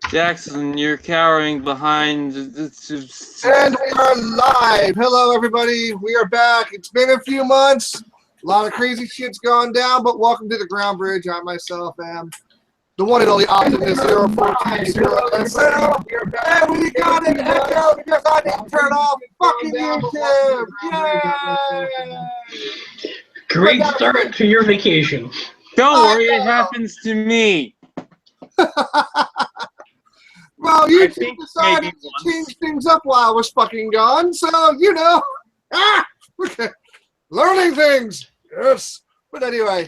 Jackson, you're cowering behind. And we are live. Hello, everybody. We are back. It's been a few months. A lot of crazy shit's gone down, but welcome to the Groundbridge. I myself am the one and only Optimus0420sl. And we got an echo because I didn't turn off fucking YouTube. Yay! Great start to your vacation. Don't worry, it happens to me. Well, YouTube decided to change things up while I was fucking gone, so, you know, learning things, yes. But anyway,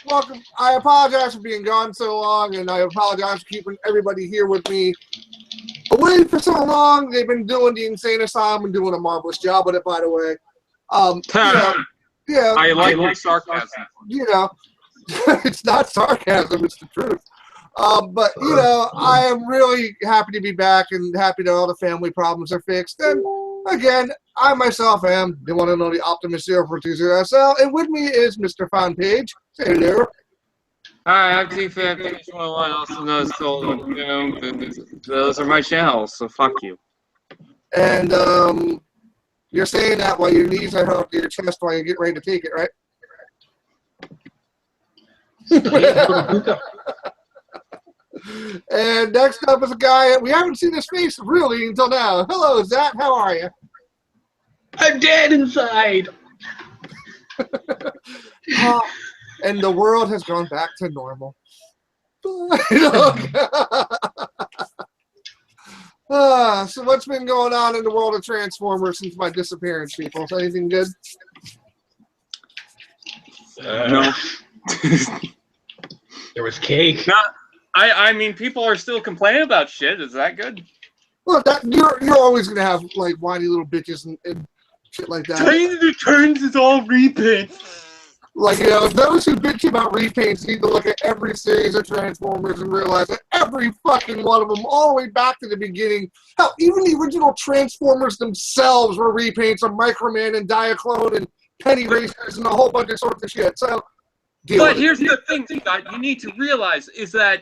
welcome. I apologize for being gone so long, and I apologize for keeping everybody here with me away for so long. They've been doing the Insane Asylum and doing a marvelous job with it, by the way. Yeah, I like your sarcasm. You know, it's not sarcasm, it's the truth. But, you know, I am really happy to be back and happy that all the family problems are fixed. And, again, I myself am the one and only Optimus0420sl, and with me is Mr. Fonpage. Say hello. Hi, I'm T-Fan, also known as Cold. You know, those are my channels, so fuck you. And, you're saying that while your knees are held to your chest while you get ready to take it, right? And next up is a guy, we haven't seen his face really until now. Hello, Zach, how are you? I'm dead inside. And the world has gone back to normal. So what's been going on in the world of Transformers since my disappearance, people? Anything good? No. There was cake. I mean, people are still complaining about shit. Is that good? Well, you're always gonna have like whiny little bitches and shit like that. Tiny Returns is all repaints. Like, you know, those who bitch about repaints need to look at every series of Transformers and realize that every fucking one of them, all the way back to the beginning, hell, even the original Transformers themselves were repaints of Microman and Diaclone and Penny Racers and a whole bunch of sorts of shit. So, but here's the thing that you need to realize is that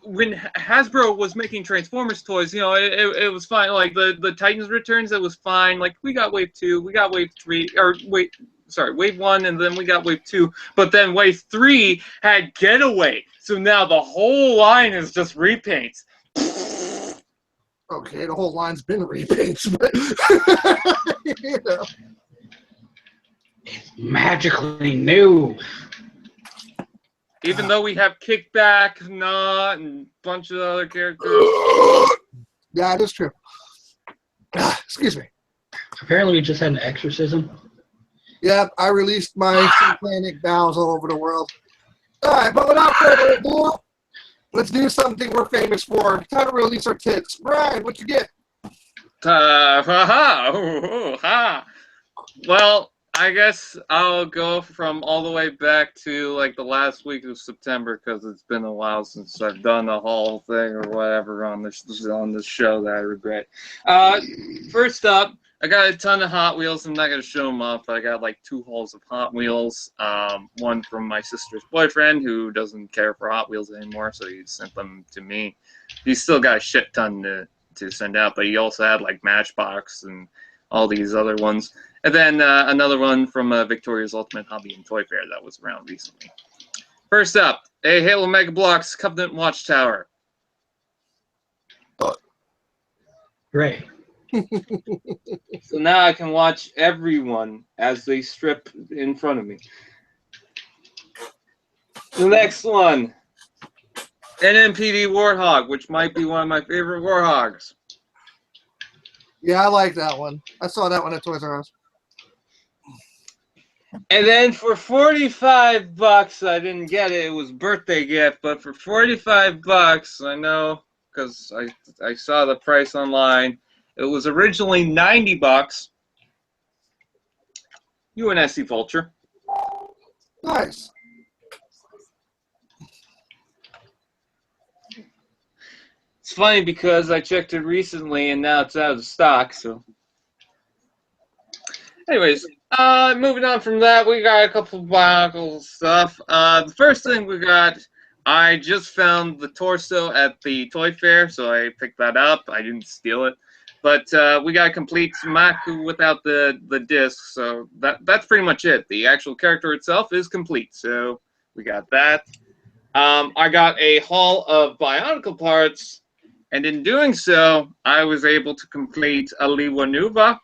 when Hasbro was making Transformers toys, you know, it was fine. Like the Titans Returns, it was fine. Like we got Wave 2, we got Wave 3, or Wave 1, and then we got Wave 2. But then Wave 3 had Getaway, so now the whole line is just repaints. Okay, the whole line's been repaints, but you know, It's magically new. Even though we have Kickback, Not, and a bunch of other characters. Yeah, it is true. Excuse me. Apparently we just had an exorcism. Yeah, I released my satanic bowels all over the world. Alright, but without further ado, let's do something we're famous for. Time to release our tits. Brian, what you get? Well, I guess I'll go from all the way back to like the last week of September because it's been a while since I've done a whole thing or whatever on this show that I regret. First up, I got a ton of Hot Wheels. I'm not gonna show them off, but I got like 2 hauls of Hot Wheels. One from my sister's boyfriend who doesn't care for Hot Wheels anymore, so he sent them to me. He's still got a shit ton to send out, but he also had like Matchbox and all these other ones. And then another one from Victoria's Ultimate Hobby and Toy Fair that was around recently. First up, a Halo Mega Bloks Covenant Watchtower. Great. So now I can watch everyone as they strip in front of me. The next one, NMPD Warthog, which might be one of my favorite Warthogs. Yeah, I like that one. I saw that one at Toys R Us. And then for $45, I didn't get it. It was a birthday gift, but for $45, I know because I saw the price online. It was originally $90. UNSC Vulture. Nice. It's funny because I checked it recently and now it's out of stock. So, anyways, moving on from that, we got a couple of Bionicle stuff. The first thing we got I just found the torso at the toy fair, so I picked that up. I didn't steal it. But we got a complete Maku without the disc, so that's pretty much it. The actual character itself is complete, so we got that. I got a haul of Bionicle parts, and in doing so, I was able to complete Aliwa Nuva.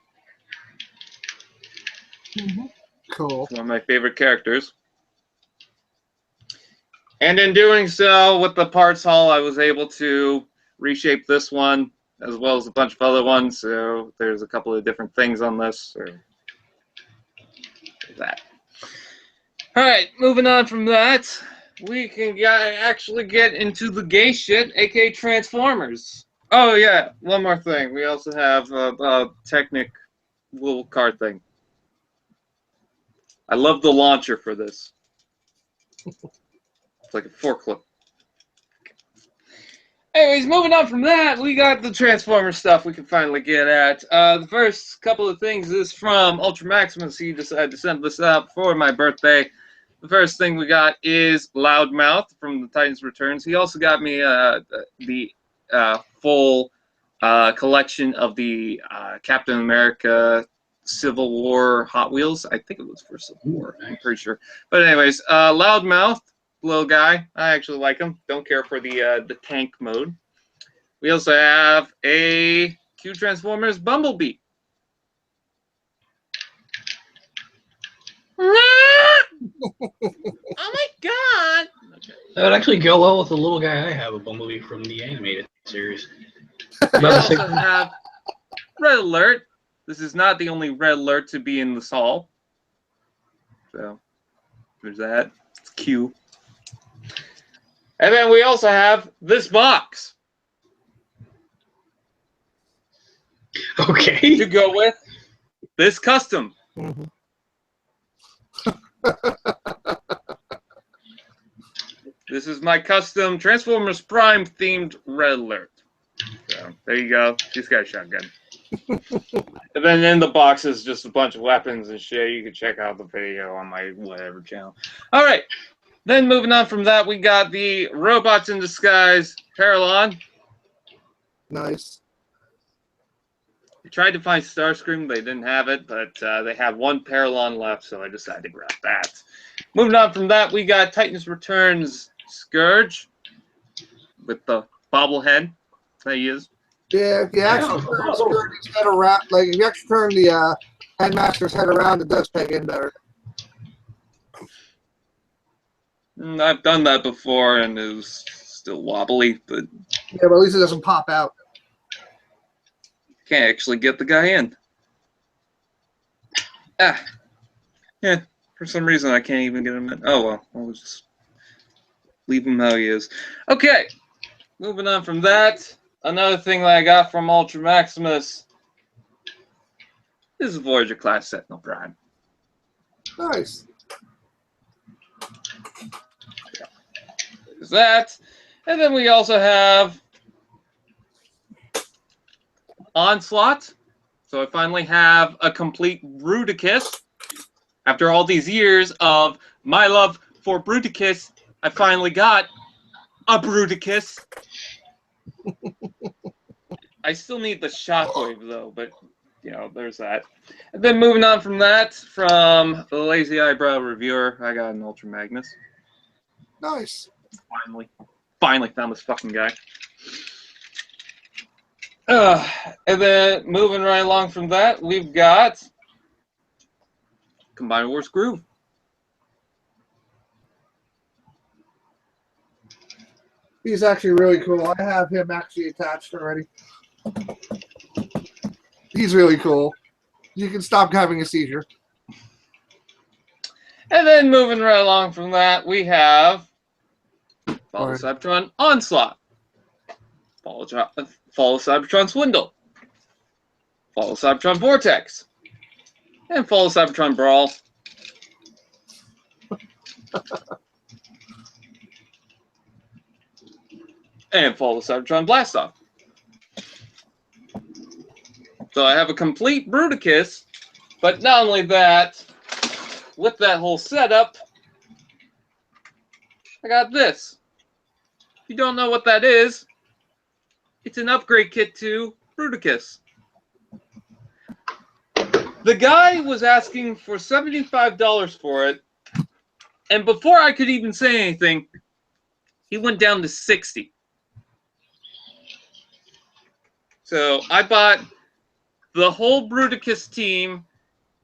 Cool. It's one of my favorite characters. And in doing so, with the parts haul, I was able to reshape this one, as well as a bunch of other ones. So there's a couple of different things on this. Or that. All right, moving on from that, we can actually get into the gay shit, aka Transformers. Oh yeah, one more thing. We also have a Technic little card thing. I love the launcher for this. It's like a forklift. Anyways, moving on from that, we got the Transformer stuff we can finally get at. The first couple of things is from Ultra Maximus. He decided to send this out for my birthday. The first thing we got is Loudmouth from the Titans Returns. He also got me the full collection of the Captain America Civil War Hot Wheels. I think it was for Civil War, I'm pretty sure. But anyways, Loudmouth, little guy. I actually like him. Don't care for the tank mode. We also have a Q Transformers Bumblebee. Oh my god! That would actually go well with the little guy I have, a Bumblebee from the animated series. We also have Red Alert. This is not the only Red Alert to be in this haul. So, there's that. It's Q. And then we also have this box. Okay. To go with this custom. Mm-hmm. This is my custom Transformers Prime themed Red Alert. So, there you go. This guy's shotgun. And then in the box is just a bunch of weapons and shit. You can check out the video on my whatever channel. All right. Then moving on from that, we got the Robots in Disguise Paralon. Nice. I tried to find Starscream. They didn't have it, but they had one Paralon left, so I decided to grab that. Moving on from that, we got Titans Returns Scourge with the bobblehead that he is. Yeah, if you actually turn his head around, like if you actually turn the headmaster's head around, it does peg in better. I've done that before, and it was still wobbly, but Yeah, but at least it doesn't pop out. can't actually get the guy in. Yeah, for some reason I can't even get him in. Oh well, I'll just leave him how he is. Okay, moving on from that, another thing that I got from Ultra Maximus is a Voyager class Sentinel Prime. Nice. There's that, and then we also have Onslaught. So I finally have a complete Bruticus. After all these years of my love for Bruticus, I finally got a Bruticus. I still need the Shockwave though, but you know, there's that. And then moving on from that, from the Lazy Eyebrow Reviewer, I got an Ultra Magnus. Nice. Finally found this fucking guy. And then moving right along from that, we've got Combiner Wars Groove. He's actually really cool. I have him actually attached already. He's really cool. You can stop having a seizure. And then moving right along from that, we have Follow Right. Cybertron Onslaught, Follow Cybertron Swindle, Follow Cybertron Vortex, and Follow Cybertron Brawl. And Follow Cybertron Blastoff. So I have a complete Bruticus, but not only that, with that whole setup, I got this. you don't know what that is, it's an upgrade kit to Bruticus. The guy was asking for $75 for it, and before I could even say anything, he went down to $60. So I bought the whole Bruticus team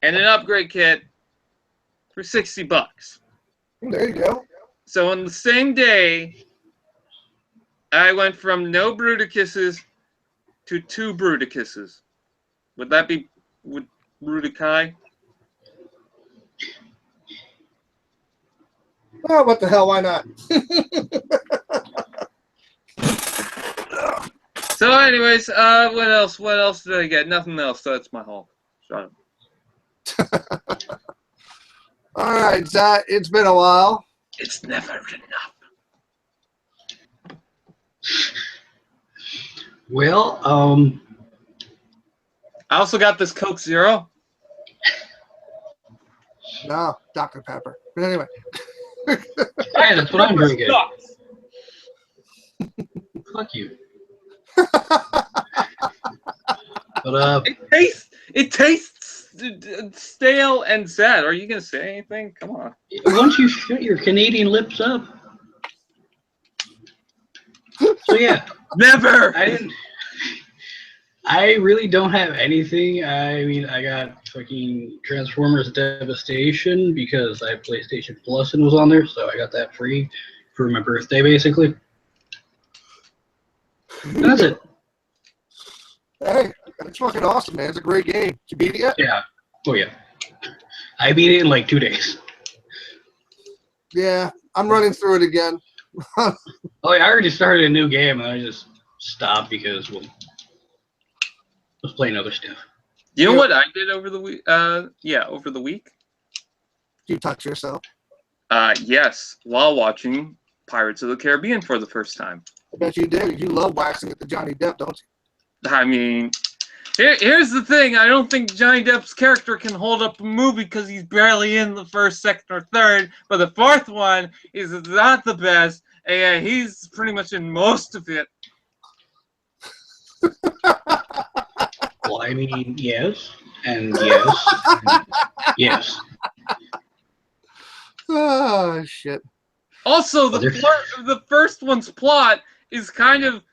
and an upgrade kit for $60. There you go. So on the same day, I went from no Bruticuses to 2 Bruticuses. Would that be Brutici? Oh, what the hell? Why not? So, anyways, what else? What else did I get? Nothing else. So that's my haul. Shut up. All right, Zach. It's been a while. It's never enough. Well, I also got this Coke Zero. No, Dr. Pepper. But anyway. yeah, that's what I'm drinking. Fuck you. But It tastes stale and sad. Are you gonna say anything? Come on. once you shut your Canadian lips up. So yeah. Never. I really don't have anything. I mean, I got fucking Transformers Devastation because I have PlayStation Plus and was on there, so I got that free for my birthday, basically. And that's it. Hey, it's fucking awesome, man. It's a great game. Did you beat it yet? Yeah. Oh, yeah. I beat it in like 2 days. Yeah, I'm running through it again. Oh, yeah, I already started a new game, and I just stopped because, well, I was playing other stuff. You know what I did over the week? Over the week. You touch yourself. Yes, while watching Pirates of the Caribbean for the first time. I bet you did. You love waxing at the Johnny Depp, don't you? I mean, here's the thing. I don't think Johnny Depp's character can hold up a movie because he's barely in the first, second, or third. But the fourth one is not the best, and he's pretty much in most of it. Well, I mean, yes, and yes, and yes. Oh, shit. Also, the first one's plot is kind of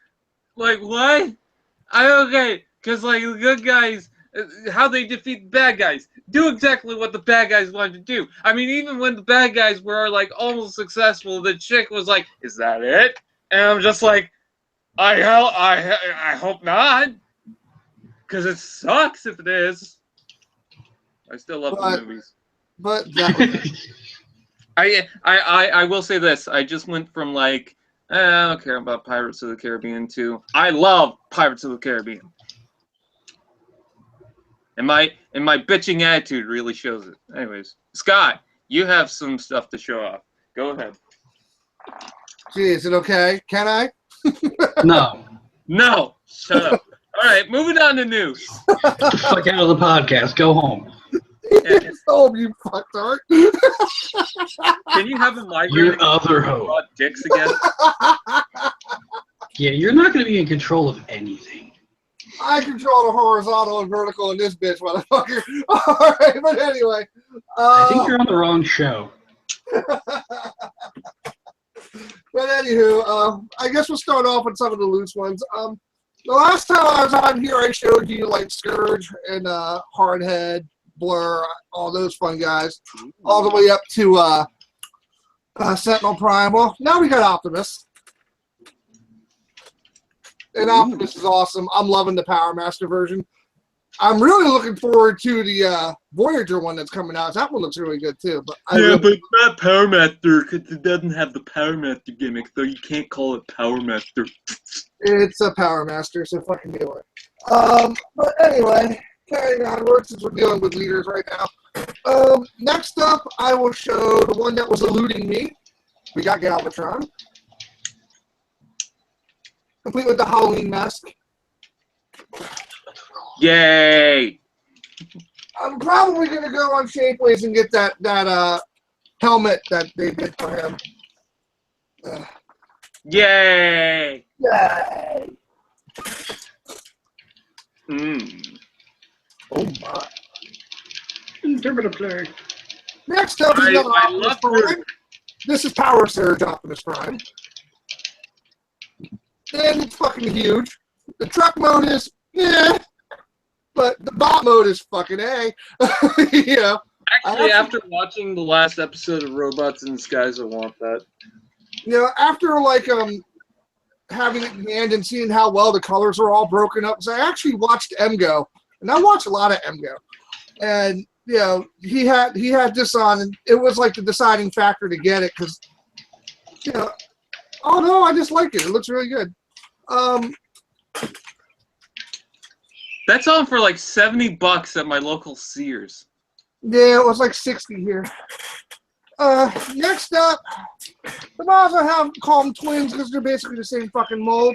like, what? Okay, because like the good guys, how they defeat the bad guys, do exactly what the bad guys wanted to do. I mean, even when the bad guys were like almost successful, the chick was like, "Is that it?" And I'm just like, I hope not, because it sucks if it is. I still love the movies. But that I will say this. I just went from like, I don't care about Pirates of the Caribbean to I love Pirates of the Caribbean. And my bitching attitude really shows it. Anyways, Scott, you have some stuff to show off. Go ahead. Gee, is it okay? Can I? No. No. Shut up. All right, moving on to news. Get the fuck out of the podcast. Go home. Yeah. Oh, you fucktard. Can you have a migraine? Your other hoe. Dicks again? Yeah, you're not going to be in control of anything. I control the horizontal and vertical in this bitch, motherfucker. All right, but anyway. I think you're on the wrong show. But anywho, I guess we'll start off with some of the loose ones. The last time I was on here, I showed you like Scourge and Hardhead, Blur, all those fun guys, all the way up to Sentinel Prime. Well, now we got Optimus. And Optimus is awesome. I'm loving the Power Master version. I'm really looking forward to the Voyager one that's coming out. That one looks really good too. But but not Power Master because it doesn't have the Power Master gimmick, so you can't call it Power Master. It's a Power Master, so fucking do it. But anyway, carrying onward since we're dealing with leaders right now. Next up, I will show the one that was eluding me. We got Galvatron. Complete with the Halloween mask. Yay! I'm probably going to go on Shapeways and get that helmet that they did for him. Yay! Yay! Oh my. Interpreter player. Next up is another I Optimus love Prime. Groot. This is Power Surge Optimus Prime. And it's fucking huge. The truck mode is, but the bot mode is fucking A. You know. Actually, after watching the last episode of Robots in Disguise, I want that. You know, after like having it in hand and seeing how well the colors are all broken up, so I actually watched MGO, and I watched a lot of MGO, and you know he had this on, and it was like the deciding factor to get it because, you know, oh no, I just like it. It looks really good. That's on for like $70 at my local Sears. Yeah, it was like 60 here. Next up, I also have call them twins because they're basically the same fucking mold.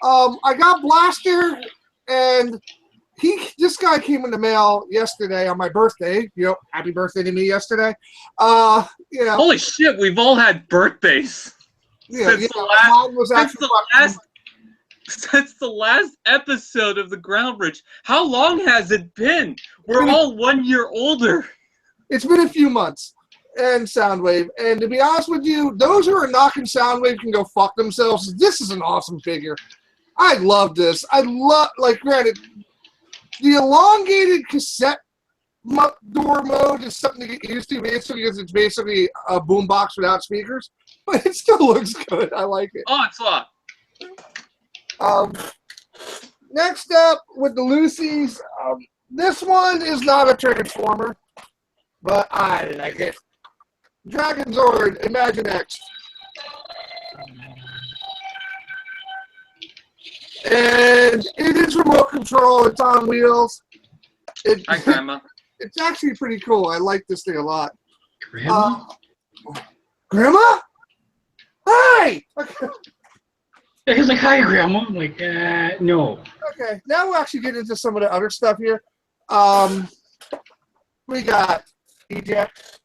I got Blaster, and this guy came in the mail yesterday on my birthday. You know, happy birthday to me yesterday. You know, Holy shit, we've all had birthdays. Since the last episode of the Groundbridge. How long has it been? We're all 1 year older. It's been a few months. And Soundwave. And to be honest with you, those who are knocking Soundwave can go fuck themselves. This is an awesome figure. I love this. Like, granted, the elongated cassette door mode is something to get used to, basically, because it's basically a boombox without speakers. But it still looks good. I like it. Oh, it's locked. Next up with the Lucy's, this one is not a Transformer, but I like it. Dragon Zord, Imagine X. And it is remote control, it's on wheels. Hi, Grandma. It's actually pretty cool. I like this thing a lot. Grandma? Grandma? Hi! Yeah, he's like, hi, Grandma. I'm like, no. Okay, now we'll actually get into some of the other stuff here. We got Eject.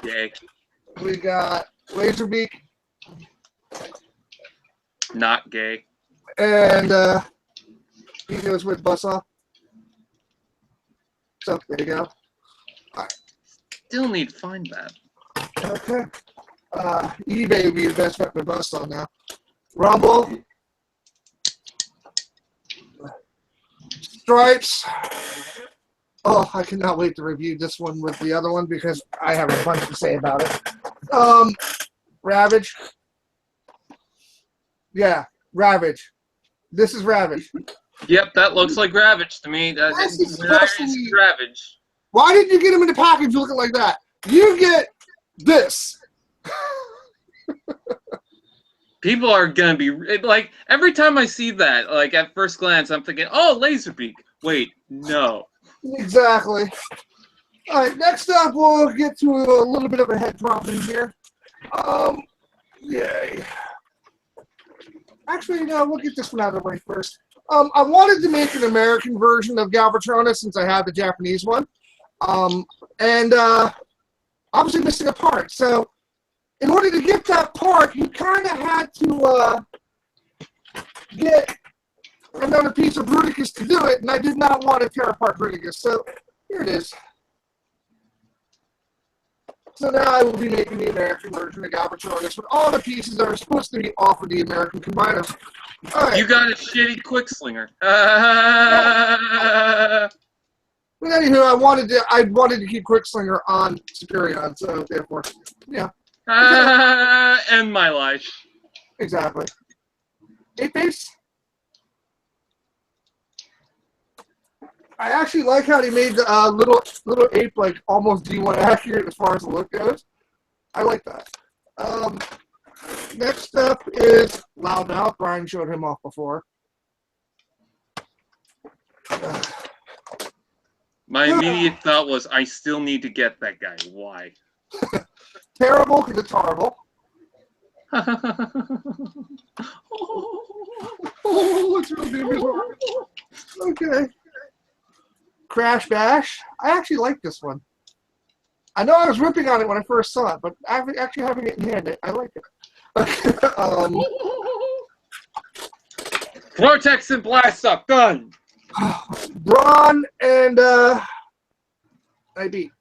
Yay. We got Laserbeak. Not gay. And he goes with Buzzsaw. So, there you go. Still need to find that. Okay. eBay would be the best bet for Buzzsaw now. Rumble. Stripes. Oh, I cannot wait to review this one with the other one because I have a bunch to say about it. Ravage. Yeah, Ravage. This is Ravage. Yep, that looks like Ravage to me. It's Ravage. Why didn't you get him in the package looking like that? You get this. People are gonna be like, every time I see that, like at first glance, I'm thinking, oh, Laserbeak. Wait, no. Exactly. All right, next up, we'll get to a little bit of a head problem here. Yay. Actually, no, we'll get this one out of the way first. I wanted to make an American version of Galvatronus since I have the Japanese one. And obviously missing a part. So in order to get that part, you kind of had to get another piece of Bruticus to do it, and I did not want to tear apart Bruticus. So here it is. So now I will be making the American version of Galvatronus with all the pieces that are supposed to be off of the American combiner. All right. You got a shitty Quickslinger. But anywho, I wanted to keep Quickslinger on Superion, so therefore, yeah. End my life. Exactly. 8-base. I actually like how they made the little ape like almost D1 accurate as far as the look goes. I like that. Next up is Loudmouth. Brian showed him off before. My immediate thought was, I still need to get that guy. Why? Terrible because it's horrible. Oh, it's really okay. Crash Bash. I actually like this one. I know I was ripping on it when I first saw it, but actually having it in hand, I like it. Vortex and blast up, done. Braun and I beat.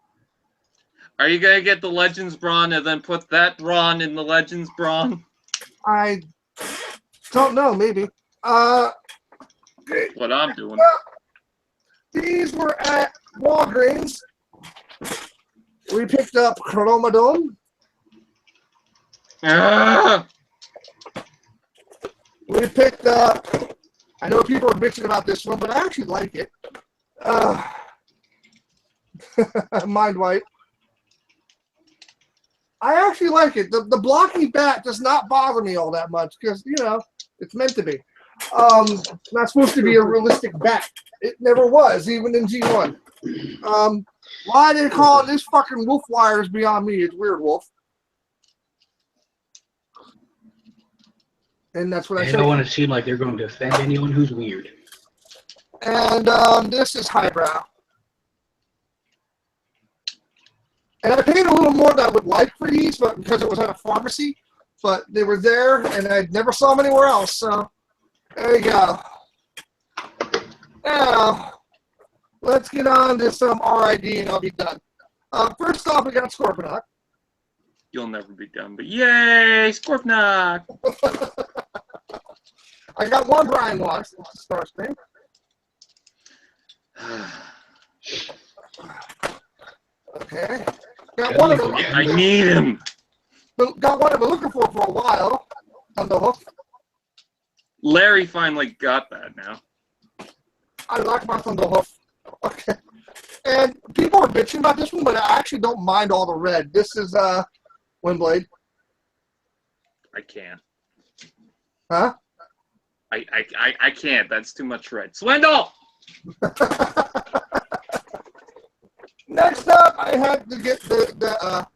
Are you gonna get the Legends Brawn and then put that Brawn in the Legends Brawn? I don't know, maybe. What I'm doing. These were at Walgreens. We picked up Chromadome. Ah! We picked up, I know people are bitching about this one, but I actually like it. Mind Wipe. I actually like it. The blocky bat does not bother me all that much because, you know, it's meant to be. It's not supposed to be a realistic bat. It never was, even in G1. Why they call it this fucking wolf wire is beyond me. It's weird, Wolf. And that's what I They said. don't want to seem like they're going to offend anyone who's weird. And this is highbrow. And I paid a little more than I would like for these, but because it was at a pharmacy. But they were there, and I never saw them anywhere else. So there you go. Now, let's get on to some RID, and I'll be done. First off, we got Scorponok. You'll never be done, but yay, Scorpnock! I got one Brian Watts, Starscream. Okay. Got one of them. I need him. Got one I've been looking for a while. On the hook. Larry finally got that now. I like my Thunderhoof. Okay. And people are bitching about this one, but I actually don't mind all the red. This is Windblade. I can't. Huh? I can't. That's too much red. Swindle! Next up, I had to get the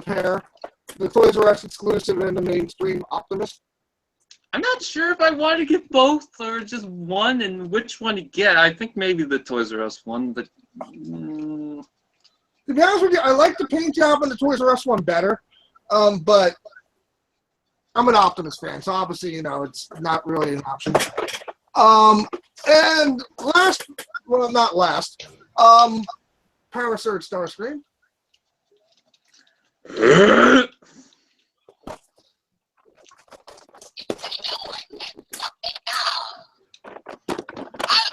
pair, the Toys R Us exclusive and the mainstream Optimus. I'm not sure if I want to get both or just one and which one to get. I think maybe the Toys R Us one, but... To be honest with you, I like the paint job on the Toys R Us one better, but I'm an Optimus fan, so obviously, you know, it's not really an option. And last, well, not last, Power Surge Starscream.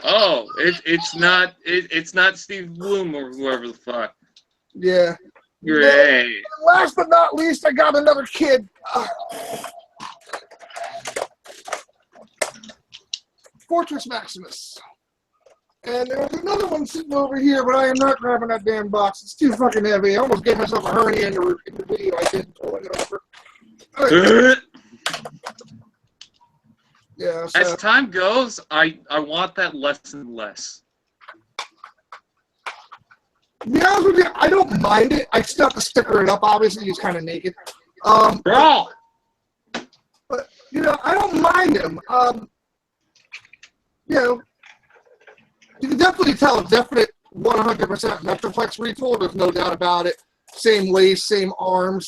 Oh, it's not Steve Bloom or whoever the fuck. Yeah. Great. And last but not least, I got another kid. Fortress Maximus. And there's another one sitting over here, but I am not grabbing that damn box. It's too fucking heavy. I almost gave myself a hernia in the video. I didn't pull it over. Right. Yeah, so. As time goes, I want that less and less. To be honest with you, I don't mind it. I still have to sticker it up. Obviously, he's kind of naked. Bro! But, you know, I don't mind him. You know, you can definitely tell a definite 100% Metroplex retool. There's no doubt about it. Same waist, same arms.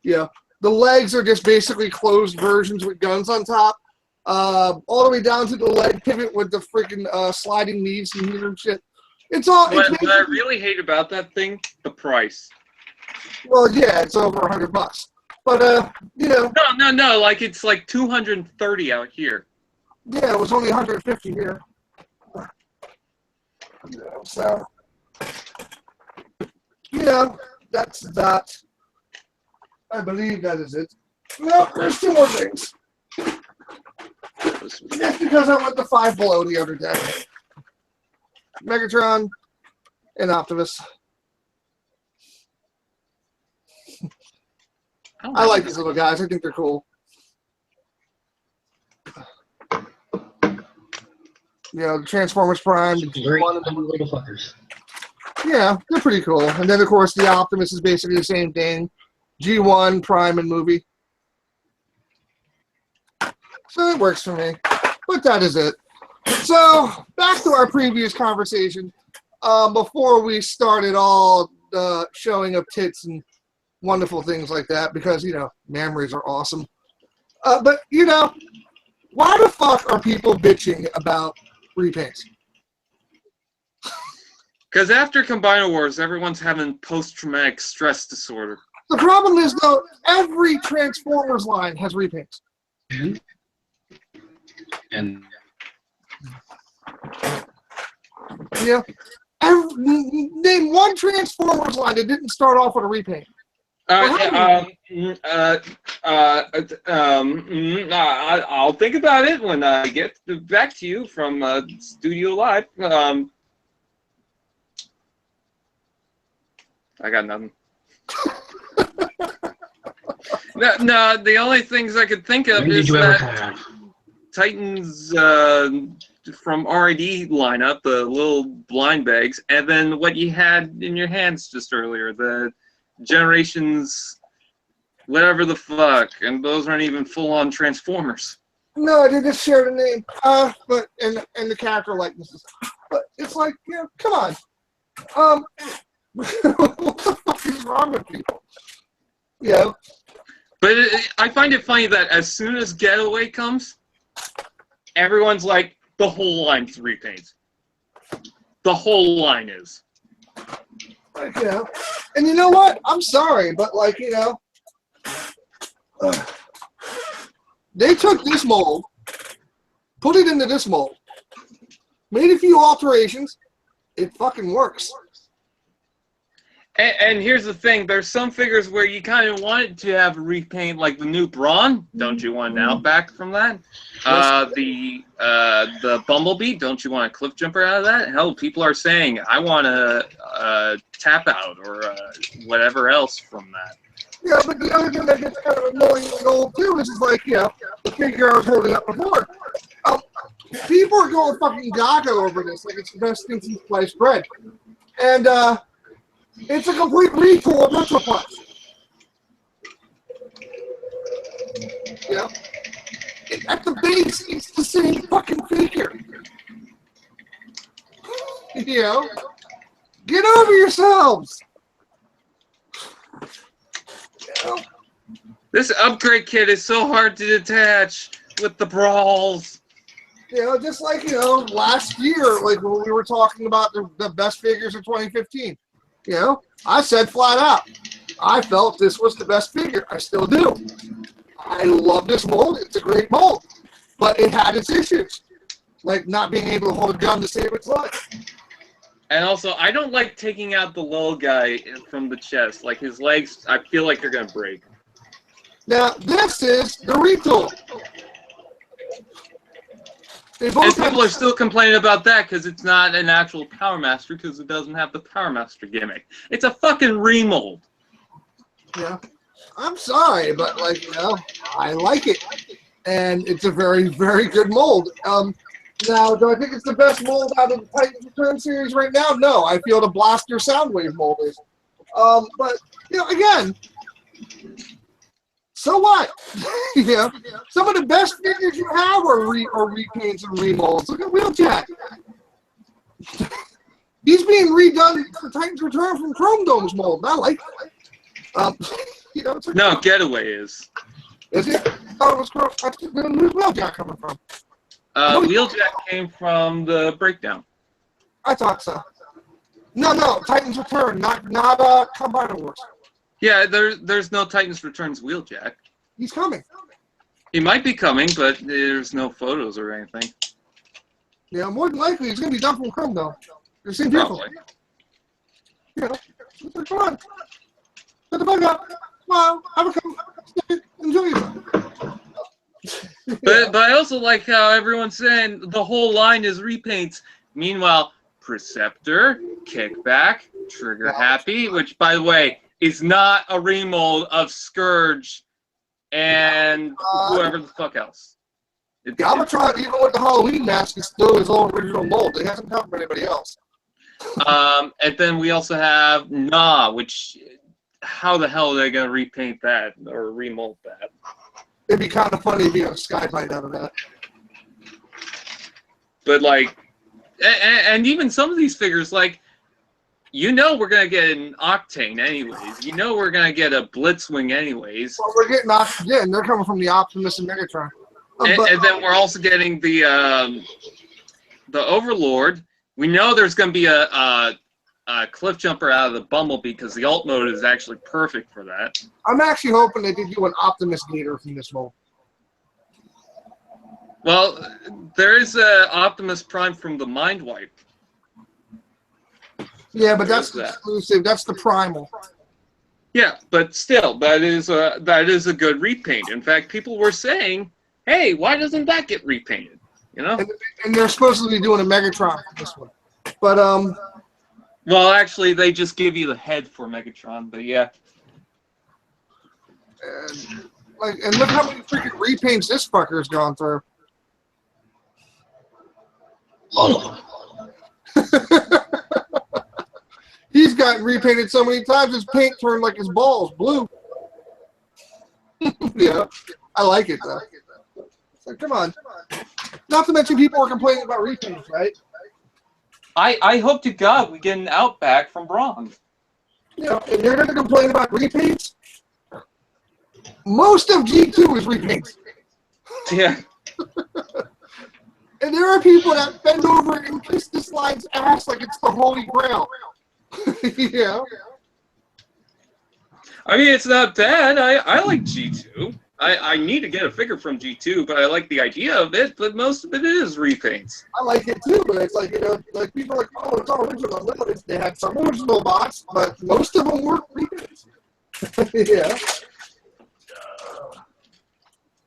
Yeah. The legs are just basically closed versions with guns on top. All the way down to the leg pivot with the freaking sliding knees and here and shit. It's all. What I really hate about that thing, the price. Well, yeah, it's over $100. But you know. No. Like it's like $230 out here. Yeah, it was only $150 here. You know, so. You know, that's that. I believe that is it. No, there's two more things. That's because I went to Five Below the other day. Megatron and Optimus. I like these little guys. I think they're cool. You know, the Transformers Prime. Great little fuckers. Yeah, they're pretty cool. And then, of course, the Optimus is basically the same thing. G1, Prime, and movie. So it works for me. But that is it. So, back to our previous conversation. Before we started all showing of tits and wonderful things like that because, memories are awesome. But, why the fuck are people bitching about repaints? Because after Combiner Wars, everyone's having post-traumatic stress disorder. The problem is, though, every Transformers line has repaints. And Yeah. Name one Transformers line that didn't start off with a repaint. I'll think about it when I get back to you from Studio Live. I got nothing. No, the only things I could think of is that Titans from RID lineup, the little blind bags, and then what you had in your hands just earlier, the Generations, whatever the fuck, and those aren't even full-on Transformers. No, they just share the name, but and the character likenesses. But it's like, come on. What the fuck is wrong with people? Yeah. But I find it funny that as soon as Getaway comes, everyone's like, the whole line's repaints. The whole line is. Like, and you know what? I'm sorry, but like, they took this mold, put it into this mold, made a few alterations, it fucking works. And here's the thing, there's some figures where you kind of want it to have a repaint, like the new Brawn. Don't you want an Outback from that? The Bumblebee, don't you want a cliff jumper out of that? Hell, people are saying, I want a tap out or whatever else from that. Yeah, but the other thing that gets kind of annoying and old too is like, the figure I was holding up before. People are going fucking gaga over this, like it's the best thing since sliced bread. And, it's a complete retool of Metroplex. At the base, it's the same fucking figure. Get over yourselves. This upgrade kit is so hard to detach with the brawls. Just like, last year, like when we were talking about the best figures of 2015. I said flat out, I felt this was the best figure. I still do. I love this mold. It's a great mold. But it had its issues, like not being able to hold a gun to save its life. And also, I don't like taking out the little guy from the chest. Like, his legs, I feel like they're going to break. Now, this is the retool. And people are still complaining about that because it's not an actual Power Master because it doesn't have the Power Master gimmick. It's a fucking remold. Yeah. I'm sorry, but, like, I like it. And it's a very, very good mold. Now, do I think it's the best mold out of the Titans Return series right now? No. I feel the Blaster Soundwave mold is. But, again, so what? Some of the best figures you have are repaints and remolds. Look at Wheeljack. He's being redone for Titans Return from Chrome Dome's mold. I like it. No, Getaway is. Is it? Oh, it was Chrome. Where's Wheeljack coming from? Wheeljack came from the Breakdown. I thought so. No, Titans Return, not Combiner Wars. Yeah, there's no Titans Returns Wheeljack. He's coming. He might be coming, but there's no photos or anything. Yeah, more than likely, he's going to be done from Chrome, though. The same people. Come on. Shut the fuck up. Well, have a come. Enjoy yourself. But I also like how everyone's saying the whole line is repaints. Meanwhile, Preceptor, Kickback, Trigger Happy, which, by the way, is not a remold of Scourge and whoever the fuck else. Galvatron, even with the Halloween mask, is still his own original mold. It hasn't come from anybody else. And then we also have Nah, which, how the hell are they going to repaint that or remold that? It'd be kind of funny if you had a Skypipe out of that. But, like, and even some of these figures, like, you know we're gonna get an Octane anyways. You know we're gonna get a Blitzwing anyways. Well, we're getting again. They're coming from the Optimus and Megatron. And then we're also getting the Overlord. We know there's gonna be a cliff jumper out of the Bumblebee because the alt mode is actually perfect for that. I'm actually hoping they do an Optimus Gator from this mold. Well, there is a Optimus Prime from the Mind Wipe. Yeah, but that's exclusive. That's the primal. Yeah, but still, that is a good repaint. In fact, people were saying, "Hey, why doesn't that get repainted?" You know. And they're supposed to be doing a Megatron for this one, but Well, actually, they just give you the head for Megatron, but yeah. And look how many freaking repaints this fucker's gone through. He's gotten repainted so many times his paint turned like his balls blue. Yeah, I like it though. So come on. Not to mention people are complaining about repaints, right? I hope to God we get an Outback from Braun. Yeah, and they're going to complain about repaints. Most of G2 is repaints. Yeah. And there are people that bend over and kiss this line's ass like it's the Holy Grail. Yeah. I mean, it's not bad. I like G2. I need to get a figure from G2, but I like the idea of it, but most of it is repaints. I like it too, but it's like, you know, like people are like, oh, it's all original. They had some original box, but most of them were repaints. Yeah.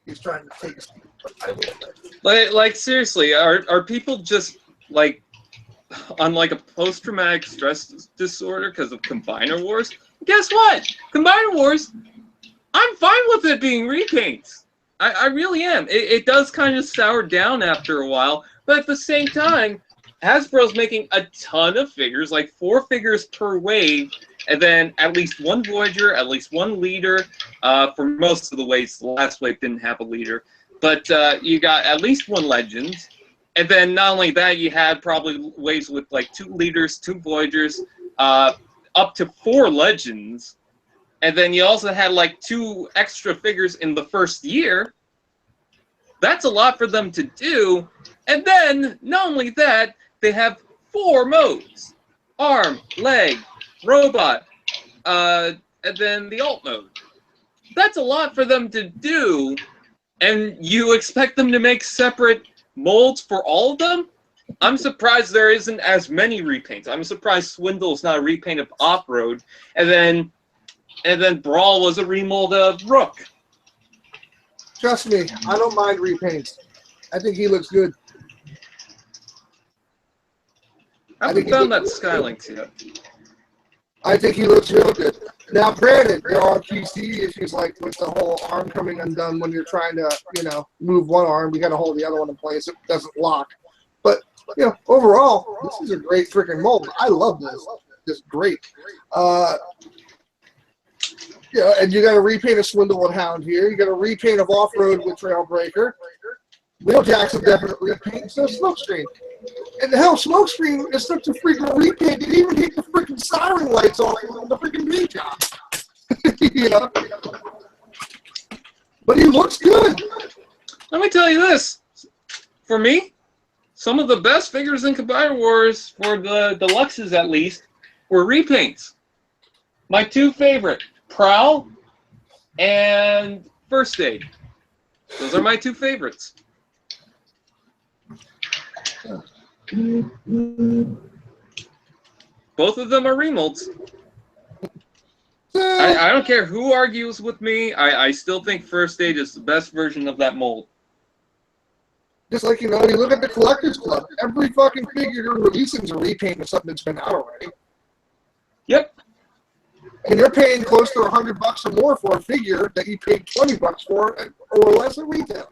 He's trying to take us. Like seriously, are people just like on like a post-traumatic stress disorder because of Combiner Wars? Guess what? Combiner Wars, I'm fine with it being repaints. I really am. It does kind of sour down after a while, but at the same time, Hasbro's making a ton of figures, like 4 figures per wave, and then at least 1 Voyager, at least 1 leader. For most of the waves, the last wave didn't have a leader. But you got at least 1 Legend. And then not only that, you had probably waves with like 2 leaders, 2 Voyagers, up to 4 Legends. And then you also had like 2 extra figures in the first year. That's a lot for them to do. And then, not only that, they have 4 modes. Arm, leg, robot, and then the alt mode. That's a lot for them to do. And you expect them to make separate molds for all of them? I'm surprised there isn't as many repaints. I'm surprised Swindle's not a repaint of Off-Road. And then Brawl was a remold of Rook. Trust me, I don't mind repaints. I think he looks good. I haven't found that Skylink yet. I think he looks real good. Now, granted, there are PC issues like with the whole arm coming undone when you're trying to, you know, move one arm. You got to hold the other one in place. It doesn't lock. But, you know, overall, this is a great freaking mold. I love this. It's great. Yeah, and you got to repaint a Swindle with Hound here. You got to repaint of Off-Road with Trailbreaker. Wheeljack's a definite repaint. So Smokescreen. And the hell, Smokescreen is such a freaking repaint. It even hit the freaking siren lights off on the freaking paint job. You know? But he looks good. Let me tell you this. For me, some of the best figures in Combiner Wars, for the deluxes at least, were repaints. My 2 favorite, Prowl and First Aid. Those are my 2 favorites. Both of them are remolds. I don't care who argues with me. I still think First Aid is the best version of that mold. Just like, you know, you look at the Collectors Club. Every fucking figure you're releasing is a repaint of something that's been out already. Yep. And you're paying close to $100 or more for a figure that you paid $20 for or less at retail.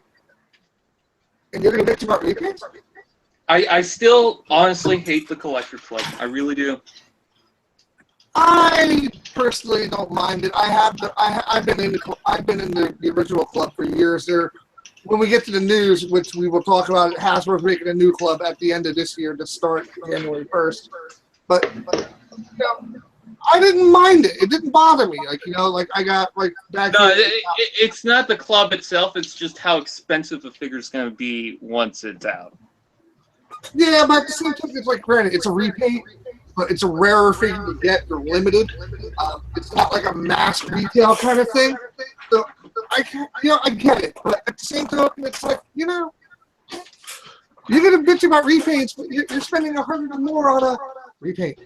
And you're going to bitch about repaints? I still honestly hate the Collector Club. I really do. I personally don't mind it. I've been in the original club for years. When we get to the news, which we will talk about, Hasbro's making a new club at the end of this year to start January 1st. But I didn't mind it. It didn't bother me. Like, like I got like back. No, it's not the club itself. It's just how expensive the figure's going to be once it's out. Yeah, but at the same time, it's like, granted, it's a repaint, but it's a rarer figure to get. They're limited. It's not like a mass retail kind of thing. So I get it. But at the same time, it's like, you're gonna bitch about repaints, but you're spending $100 or more on a repaint.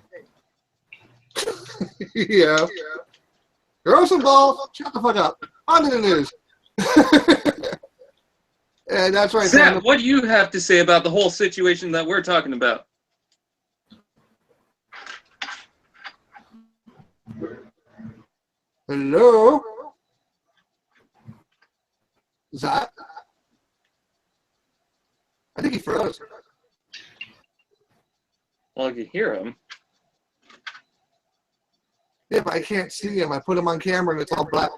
Yeah. Throw some balls. Shut the fuck up. On to the news. And that's right. Zach, what do you have to say about the whole situation that we're talking about? Hello? Zach? I think he froze. Well, I can hear him. Yeah, but I can't see him. I put him on camera and it's all black.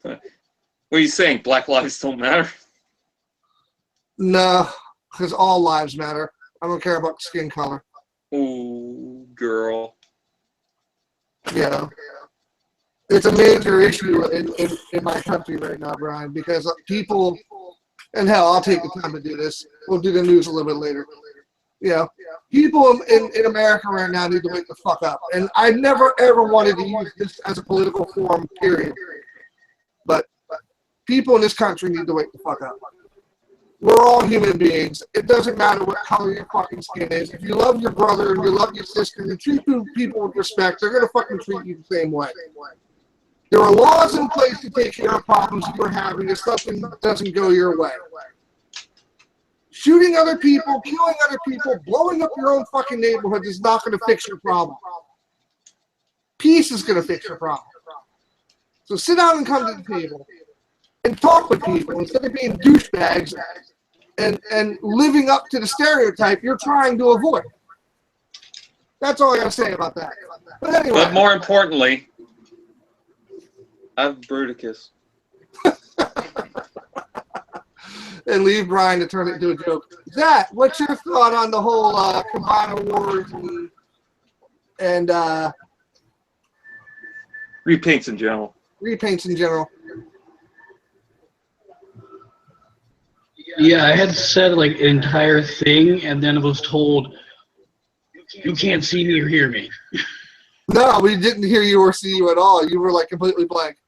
What are you saying? Black lives don't matter? No, because all lives matter. I don't care about skin color. Ooh, girl. Yeah. It's a major issue in my country right now, Brian, because people, and hell, I'll take the time to do this. We'll do the news a little bit later. People in America right now need to wake the fuck up. And I never, ever wanted to use this as a political forum, period. But people in this country need to wake the fuck up. We're all human beings. It doesn't matter what color your fucking skin is. If you love your brother and you love your sister and you treat people with respect, they're going to fucking treat you the same way. There are laws in place to take care of problems you're having if something doesn't go your way. Shooting other people, killing other people, blowing up your own fucking neighborhood is not going to fix your problem. Peace is going to fix your problem. So sit down and come to the table and talk with people instead of being douchebags and living up to the stereotype you're trying to avoid. That's all I got to say about that. But anyway. But more importantly, I have Bruticus. And leave Brian to turn it into a joke. Zach, what's your thought on the whole Combiner Wars and repaints in general? Repaints in general. Yeah, I had said like an entire thing, and then I was told, "You can't see me or hear me." No, we didn't hear you or see you at all. You were like completely blank.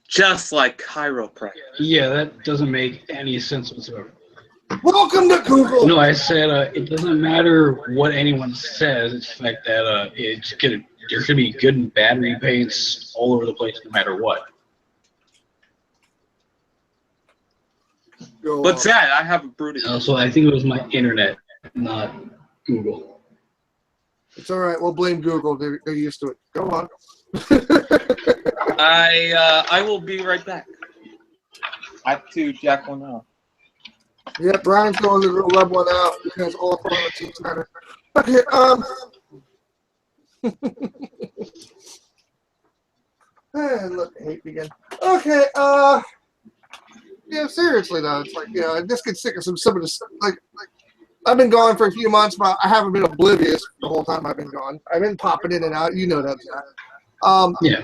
Just like chiropractic. Yeah, that doesn't make any sense whatsoever. Welcome to Google. No, I said it doesn't matter what anyone says. It's the fact that there's gonna be good and bad repaints all over the place, no matter what. What's that? I have a Bruticus. Also, I think it was my internet, not Google. It's all right. We'll blame Google. They're used to it. Go on. I will be right back. I have to jack one out. Yeah, Brian's going to rub one out because all politics matter. Okay, and look, I hate again. Okay, yeah, seriously though, it's like, I just get sick of some of this. Like, I've been gone for a few months, but I haven't been oblivious the whole time I've been gone. I've been popping in and out. You know that. Yeah.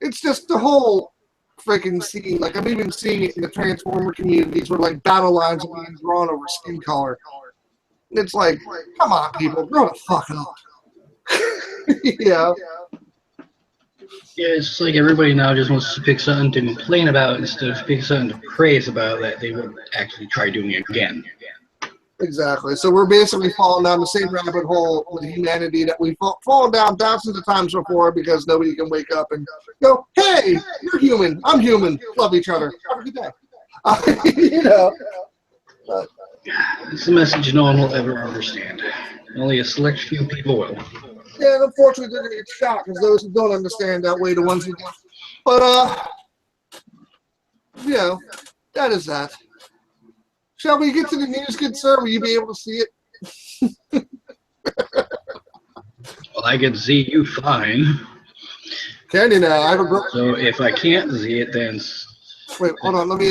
It's just the whole freaking scene. Like, I'm even seeing it in the Transformer communities where, like, battle lines are being drawn over skin color. It's like, come on, people, grow the fuck up. Yeah. Yeah, it's just like everybody now just wants to pick something to complain about instead of pick something to praise about that they would actually try doing it again. Exactly. So we're basically falling down the same rabbit hole with humanity that we've fallen down thousands of times before because nobody can wake up and go, hey, you're human. I'm human. Love each other. Have a good day. It's a message no one will ever understand. Only a select few people will. Yeah, and unfortunately, they're going to get shot because those who don't understand outweigh the ones who do. But, that is that. Shall we get to the news, good sir? Will you be able to see it? Well, I can see you fine. Can you now? I have a So if I can't see it, then wait, hold on. Let me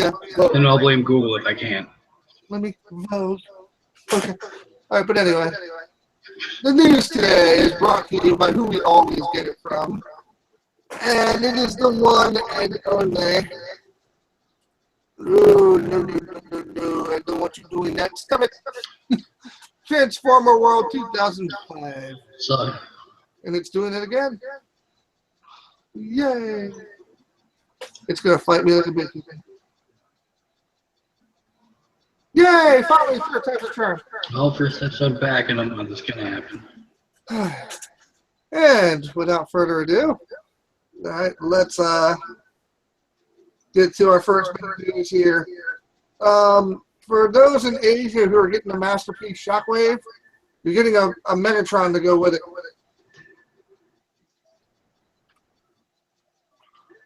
then I'll blame Google if I can't. let me vote. Okay. All right, but anyway, the news today is brought to you by who we always get it from, and it is the one and only. No, I don't want you doing that. Stop it. Transformer World 2005. So, And it's doing it again. Yay. It's going to fight me like a bitch. Yay! Finally, first time return. well, first episode back in a month is going to happen. And without further ado, all right, let's get to our first bit of news here. For those in Asia who are getting the Masterpiece Shockwave, you're getting a Megatron to go with it.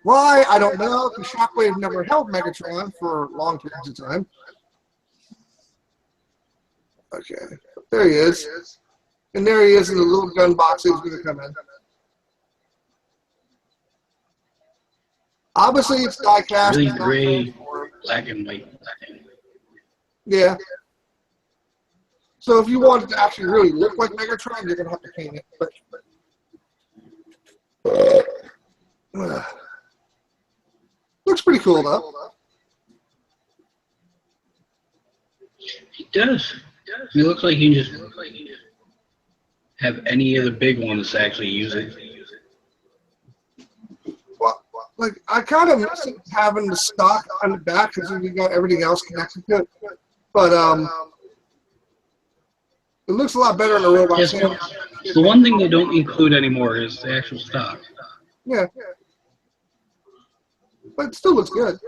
Why? I don't know, because Shockwave never held Megatron for long periods of time. Okay, there he is. And there he is in the little gun box he's going to come in. Obviously, it's die-cast. Really gray, black and white. Yeah. So if you want it to actually really look like Megatron, you're going to have to paint it. But looks pretty cool, though. It does. It looks like you just have any of the big ones actually use it. Well, like, I kind of miss having the stock on the back because you got everything else connected to it. But it looks a lot better in the robot. Yes, the one thing they don't include anymore is the actual stock. Yeah. But it still looks good.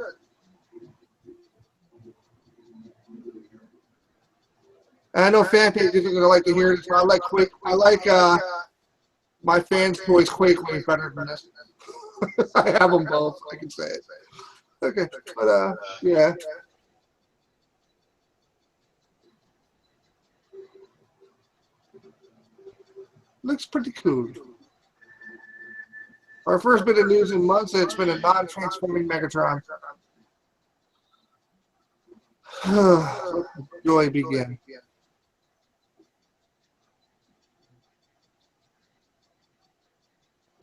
And I know fan pages are gonna like to hear this. I like Quake. I like my fans' toys Quake way better than this. I have them both. I can say it. Okay, but yeah. Looks pretty cool. Our first bit of news in months, it's been a non-transforming Megatron. Let the joy begin.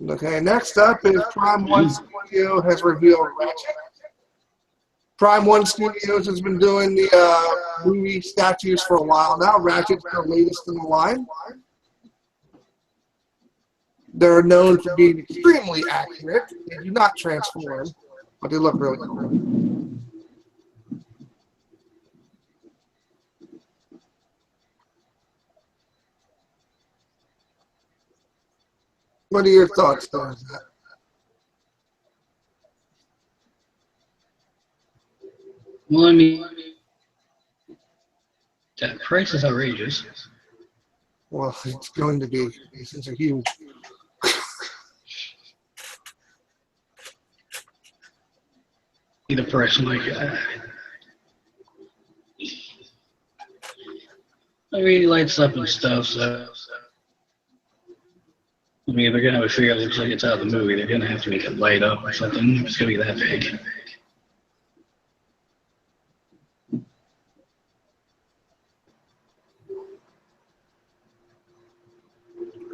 Okay, next up is Prime One Studio has revealed Ratchet. Prime One Studios has been doing the movie statues for a while now. Ratchet's the latest in the line. They're known for being extremely accurate. They do not transform, but they look really cool. What are your thoughts on that? Well, I mean, that price is outrageous. Well, it's going to be. These are huge. The price, I'm like, I mean, it lights up and stuff, so. I mean, if they're going to have a figure that looks like it's out of the movie, they're going to have to make it light up or something. It's going to be that big.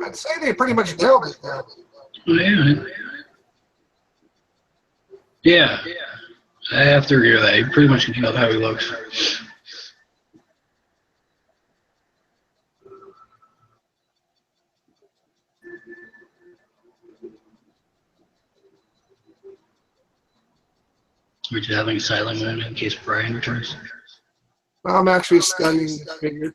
I'd say they pretty much nailed it now. Oh, yeah. Yeah. I have to agree with that. He pretty much nailed how he looks. We're just having a silent moment in case Brian returns. I'm actually studying this figure.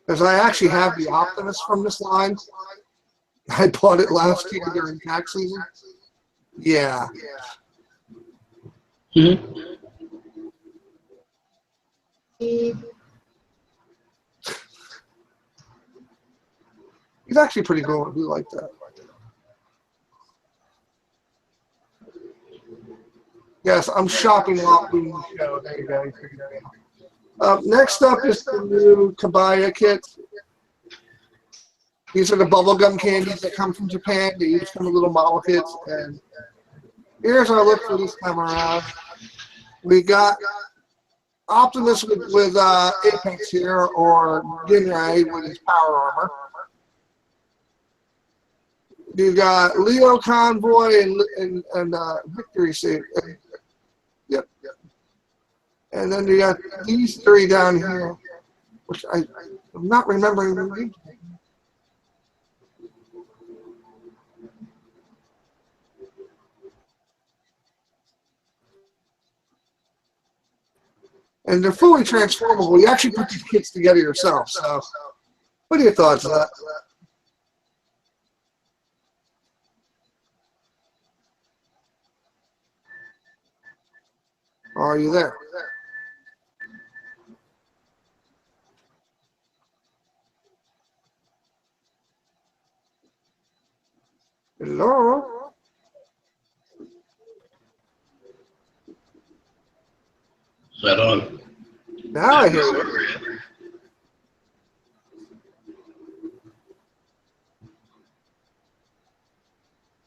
Because I actually have the Optimus from this line. I bought it last year during tax season. Yeah. Mm-hmm. He's actually pretty cool. I do like that. Yes, I'm shopping while doing the show. There you go. You figured it out. Next up is the new Kabaya kit. These are the bubblegum candies that come from Japan. They use some little model kits. And here's our look for this time around. We got Optimus with Apex here, or Ginrai with his power armor. You got Leo Convoy and Victory Saber. Yep. And then you got these three down here, which I'm not remembering the name. And they're fully transformable. You actually put these kits together yourself. So, what are your thoughts on that? Are you there? Hello? Is that on? Now I hear you.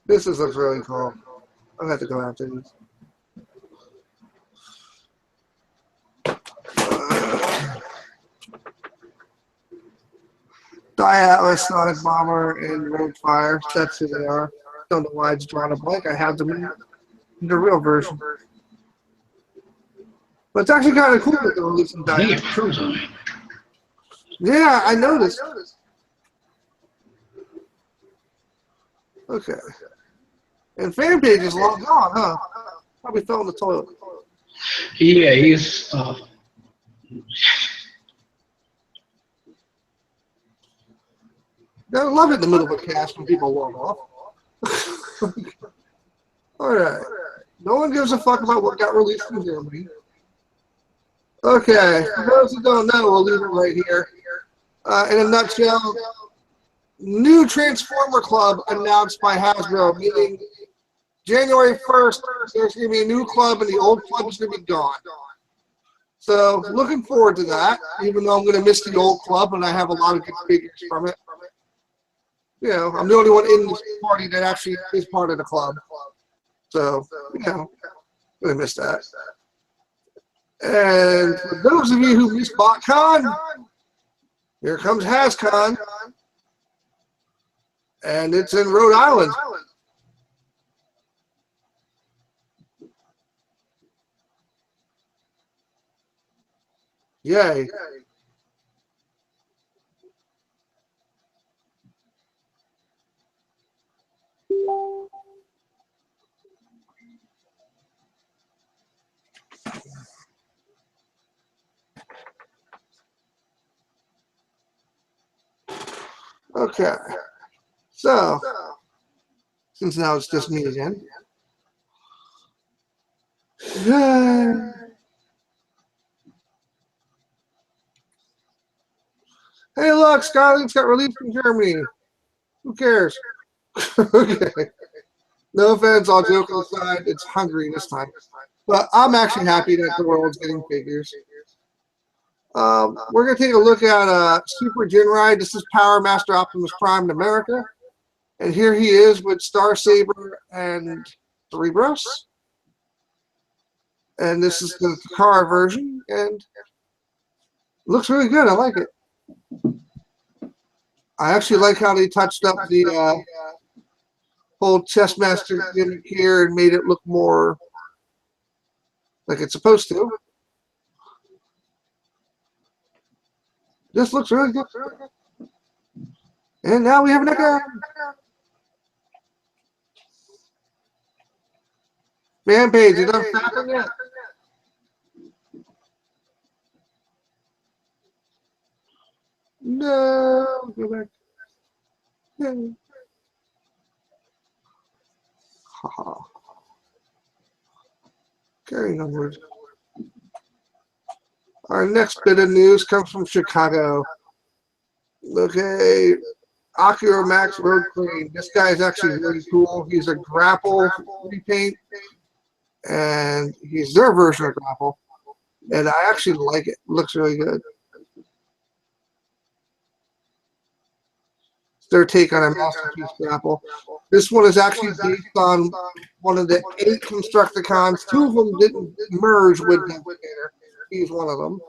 This is looks really cool. I'll have to go after these. Atlas, Sonic Bomber, and Road Fire. That's who they are. Don't know why it's drawn a blank. I have them in the real version. But it's actually kind of cool that they're releasing I think dice. it froze on me. Yeah, I noticed. Okay. And fan page is long gone, huh? Probably fell in the toilet. Yeah, he's. I love it in the middle of a cast when people walk off. Alright. No one gives a fuck about what got released in Germany. Okay, for those who don't know, we'll leave it right here. In a nutshell, new Transformer Club announced by Hasbro, meaning January 1st, there's going to be a new club and the old club is going to be gone. So, looking forward to that, even though I'm going to miss the old club and I have a lot of good figures from it. You know, I'm the only one in this party that actually is part of the club. So, you know, I'm going to miss that. And for those of you who missed BotCon, here comes HasCon. And it's in Rhode Island. Yay. Okay. So, since now it's just me again. Hey, look, Skylink's got released in Germany. Who cares? Okay. No offense, all joking aside, it's Hungary this time. But I'm actually happy that the world's getting figures. We're going to take a look at Super Jinrai. This is Power Master Optimus Prime in America. And here he is with Star Saber and Cerebros. And this is the car version. And looks really good. I like it. I actually like how they touched up the whole chess master gimmick here and made it look more like it's supposed to. This looks really good. And now we have an echo. Fan page, you done fapping yet? No, go back. Yeah. Carrying onward. Our next bit of news comes from Chicago. Okay, Acura Max Road Crane. This guy is actually really cool. He's a grapple repaint, and he's their version of grapple. And I actually like it. Looks really good. It's their take on a masterpiece grapple. This one is actually based on one of the 8 Constructicons. 2 of them didn't merge with Navigator. He's one of them.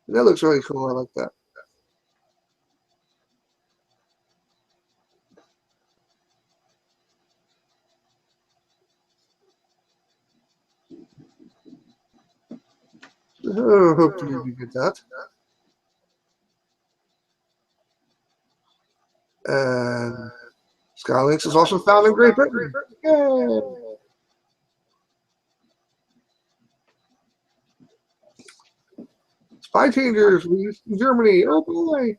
That looks really cool. I like that. Oh, hopefully you get that. And Skylinks is also found in Great Britain. Yay! Spy Changers released in Germany. Oh boy!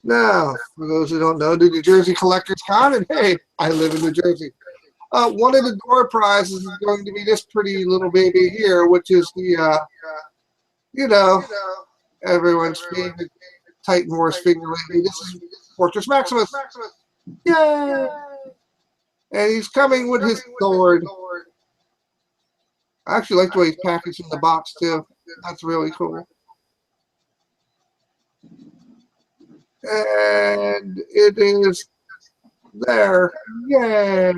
Now, for those who don't know, the New Jersey Collectors Con, and hey, I live in New Jersey. One of the door prizes is going to be this pretty little baby here, which is the, you know, everyone's favorite Titan Wars figure lady. This is Fortress Maximus. Yay! And he's coming with his sword. I actually like the way he's packaged in the box, too. That's really cool. And it is there. Yay!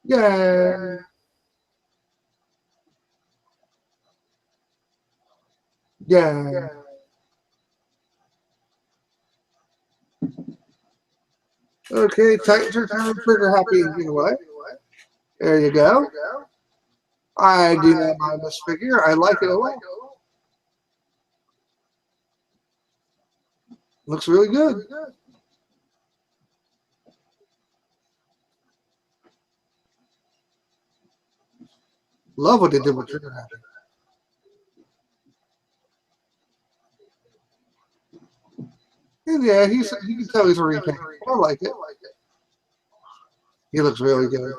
Yay! Yay! Okay, Titans are kind of trigger happy anyway. There you go. I do not mind this figure. I like it a lot. Looks really good. Love what they did with trigger happy. And yeah, you can tell he's a repaint. I like it. He looks really good.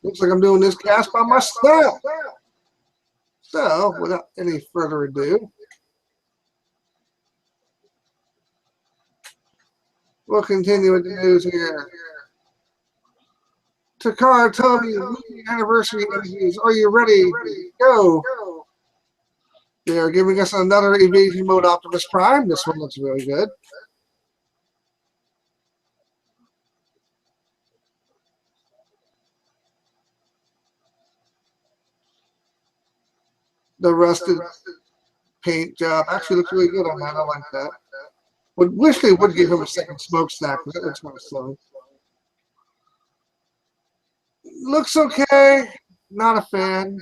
Looks like I'm doing this cast by myself. So, without any further ado, we'll continue with the news here. Takara Tomy movie anniversary interviews. Are you ready? Go. They are giving us another Evasion Mode Optimus Prime. This one looks really good. The rusted paint job actually looks really good on that. I like that. Would wish they would give him a second smokestack, because that looks kind of slow. Looks okay. Not a fan.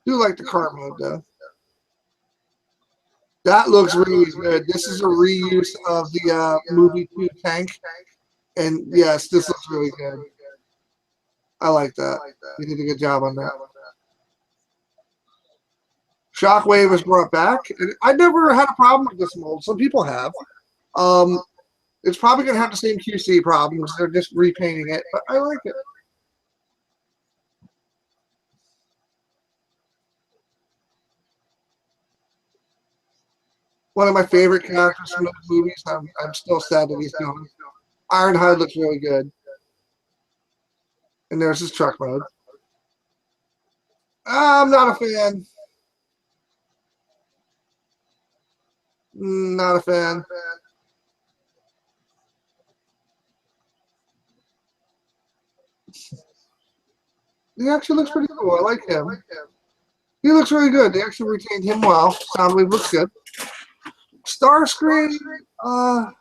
Do like the car mode though. That looks really good. This is a reuse of the movie 2 tank, and yes, this looks really good. I like that. You did a good job on that. Shockwave was brought back. I never had a problem with this mold. Some people have. It's probably going to have the same QC problems. They're just repainting it, but I like it. One of my favorite characters from those movies. I'm still sad that he's gone. Ironhide looks really good. And there's his truck mode. I'm not a fan. Not a fan. He actually looks pretty cool. I like him. He looks really good. They actually retained him well. Soundwave looks good. Starscream, a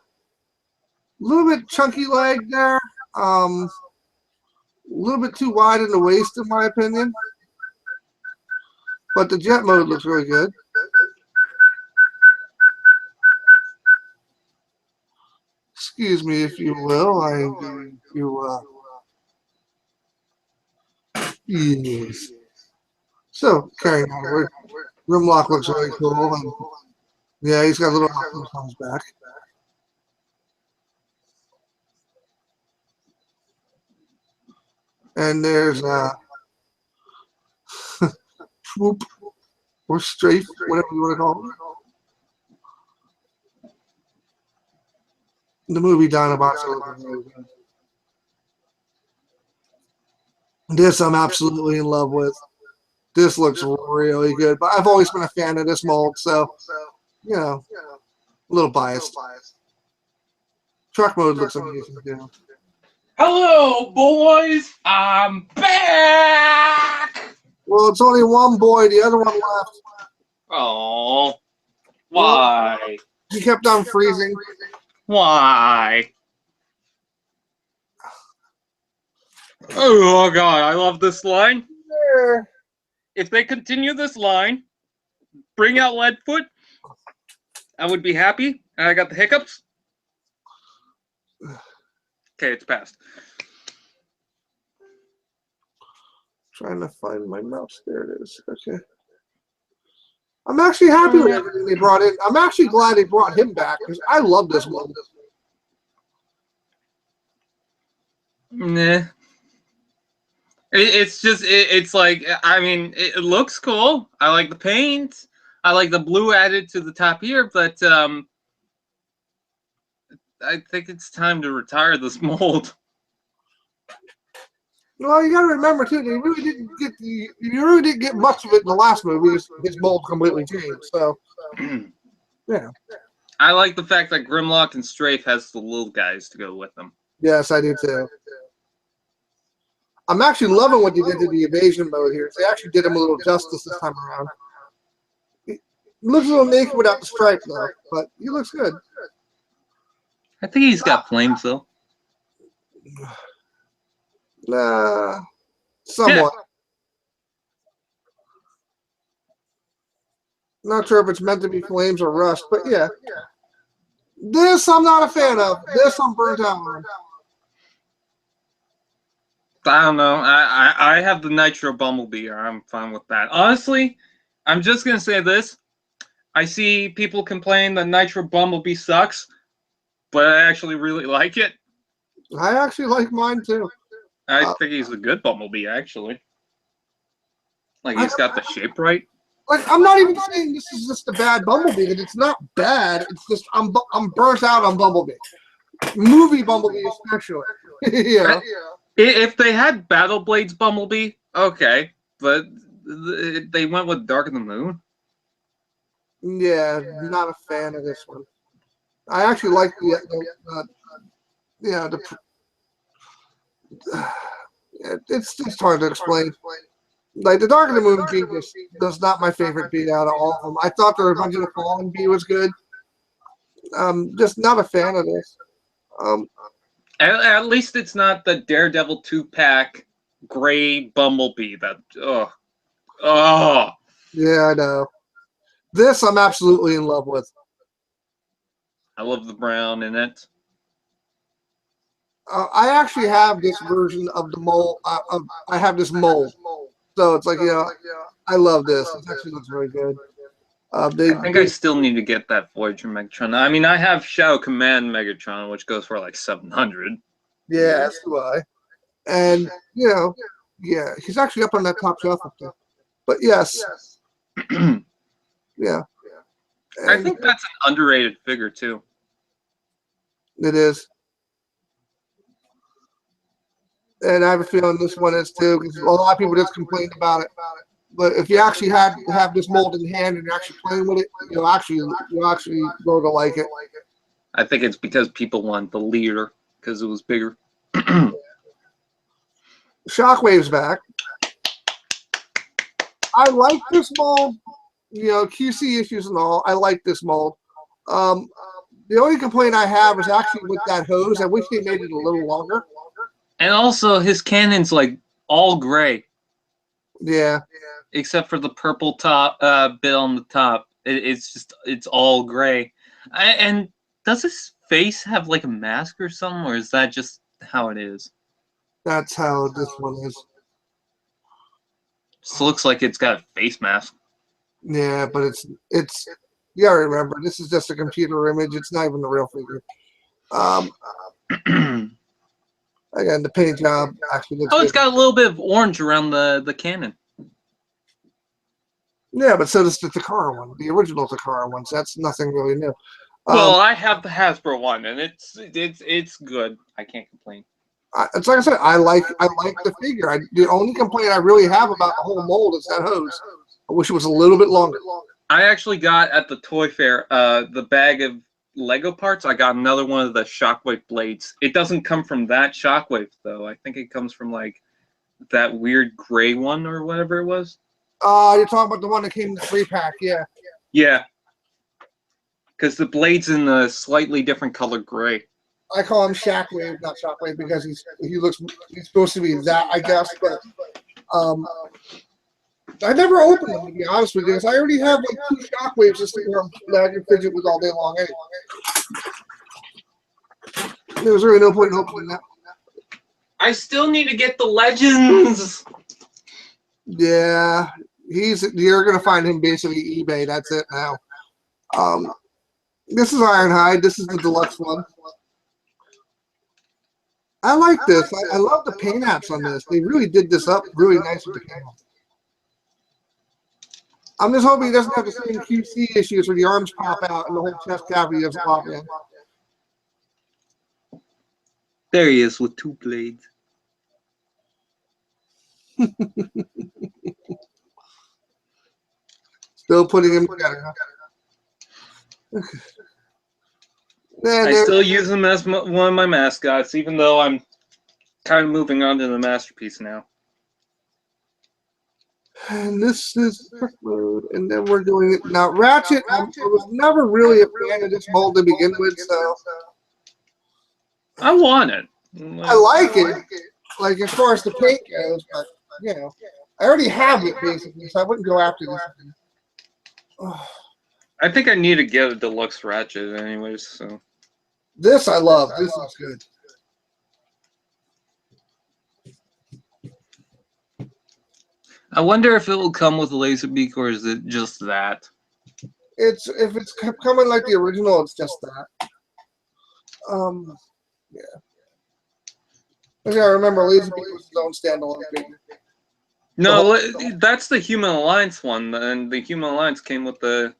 little bit chunky leg there. A little bit too wide in the waist, in my opinion. But the jet mode looks really good. Excuse me, if you will. I'm going to. Yes. So, carrying on. Grimlock looks really cool. And yeah, he's got a little Optimus on his back. And there's Swoop. or strafe, whatever you want to call it. The movie Dinobots are looking really good. This I'm absolutely in love with. This looks really good, but I've always been a fan of this mold, so you know, a little biased. Truck mode looks amazing too. Hello, boys. I'm back. Well, it's only one boy. The other one left. Oh, why? He kept on freezing. Why? Oh God, I love this line. If they continue this line, bring out Leadfoot, I would be happy. And I got the hiccups. Okay, it's passed. Trying to find my mouse. There it is. Okay. I'm actually happy with everything they brought in. I'm actually glad they brought him back because I love this one. Nah. It's just, it's like, I mean, it looks cool. I like the paint. I like the blue added to the top here, but I think it's time to retire this mold. Well, you got to remember too, you really didn't get much of it in the last movie. His mold completely changed. So, yeah. I like the fact that Grimlock and Strafe has the little guys to go with them. Yes, I do too. I'm actually loving what they did to the evasion mode here. They actually did him a little justice this time around. He looks a little naked without the stripe though, but he looks good. I think he's got flames though. Nah, somewhat. Yeah. Not sure if it's meant to be flames or rust, but yeah. This I'm not a fan of. This I'm burnt out on. I don't know. I have the Nitro Bumblebee. I'm fine with that. Honestly, I'm just going to say this. I see people complain that Nitro Bumblebee sucks, but I actually really like it. I actually like mine too. I think he's a good Bumblebee, actually. Like, he's got the shape right. Like, I'm not even saying this is just a bad Bumblebee. That it's not bad. It's just I'm burnt out on Bumblebee. Movie Bumblebee especially. Yeah. If they had Battle Blades Bumblebee, okay. But they went with Dark of the Moon. Yeah, not a fan of this one. I actually like it's hard to explain. Like the Dark of the Moon bee was not my favorite bee out of all of them. I thought the Revenge of the Fallen bee was good. Just not a fan of this. At least it's not the Daredevil 2-pack gray Bumblebee that Yeah, I know. This I'm absolutely in love with. I love the brown in it. I actually have this version of the mold. I have this mold. So it's like, I love this. It actually looks very good. I think I still need to get that Voyager Megatron. I mean, I have Shadow Command Megatron, which goes for like 700. Yeah, so do I. And, yeah, he's actually up on that top shelf up there. But yes. Yeah. And I think that's an underrated figure, too. It is. And I have a feeling this one is, too, because a lot of people just complained about it. But if you actually have this mold in hand and you're actually playing with it, you'll actually grow to like it. I think it's because people want the leader because it was bigger. Shockwave's back. I like this mold. QC issues and all. I like this mold. The only complaint I have is actually with that hose. I wish they made it a little longer. And also, his cannon's like all gray. Yeah. Except for the purple top bit on the top. It's all gray. And does his face have like a mask or something, or is that just how it is? That's how this one is. Just looks like it's got a face mask. Yeah, but it's you gotta remember, this is just a computer image. It's not even the real figure. Again, the paint job actually looks it's good. got a little bit of orange around the cannon. Yeah, but so does the Takara one, the original Takara one. So that's nothing really new. Well, I have the Hasbro one, and it's good. I can't complain. It's like I said, I like the figure. The only complaint I really have about the whole mold is that hose. I wish it was a little bit longer. I actually got at the toy fair the bag of Lego parts. I got another one of the Shockwave blades. It doesn't come from that Shockwave though. I think it comes from like that weird gray one or whatever it was. You're talking about the one that came in the 3-pack, yeah. Yeah. Because the blade's in a slightly different color gray. I call him Shockwave, not Shockwave, because he's supposed to be that, I guess. But I never opened them, to be honest with you, because I already have like 2 Shockwaves just that I can fidget with all day long anyway. There was really no point in opening that. I still need to get the Legends. Yeah, you're gonna find him basically eBay. That's it now. This is Ironhide. This is the deluxe one. I like this. I love the paint apps on this. They really did this up really nice with the camera. I'm just hoping he doesn't have the same QC issues where the arms pop out and the whole chest cavity doesn't pop in. There he is with 2 blades. Still putting him together. I still use him as one of my mascots, even though I'm kind of moving on to the masterpiece now. And this is quick mode, and then we're doing it now. Ratchet, I was never really a fan of this mold to begin with, so I want it. I like it. Like as far as the paint goes, but you know, I already have it basically, so I wouldn't go after this. I think I need to get a deluxe Ratchet, anyways. So this I love. This looks good. I wonder if it will come with a laser beak or is it just that? If it's coming like the original, it's just that. Yeah. I remember Laserbeak was his own standalone figure. No, that's the Human Alliance one, and the Human Alliance came with the.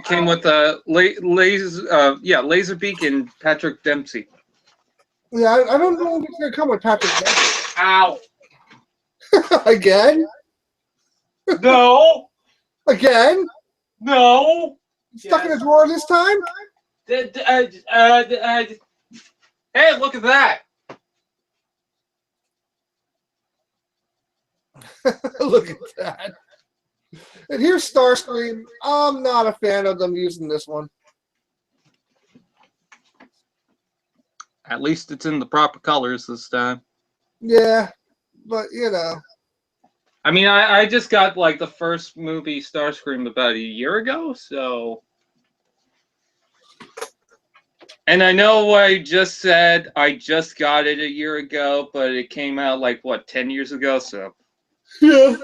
Came with the Laserbeak and Patrick Dempsey. Yeah, I don't know if it's gonna come with Patrick Dempsey. Ow! Again? No! Again? No! Stuck in a drawer this time? Hey, look at that! Look at that. And here's Starscream. I'm not a fan of them using this one. At least it's in the proper colors this time. Yeah, but you know. I mean, I just got like the first movie Starscream about a year ago, so. And I know I just said I just got it a year ago, but it came out like what, 10 years ago, so. Yeah.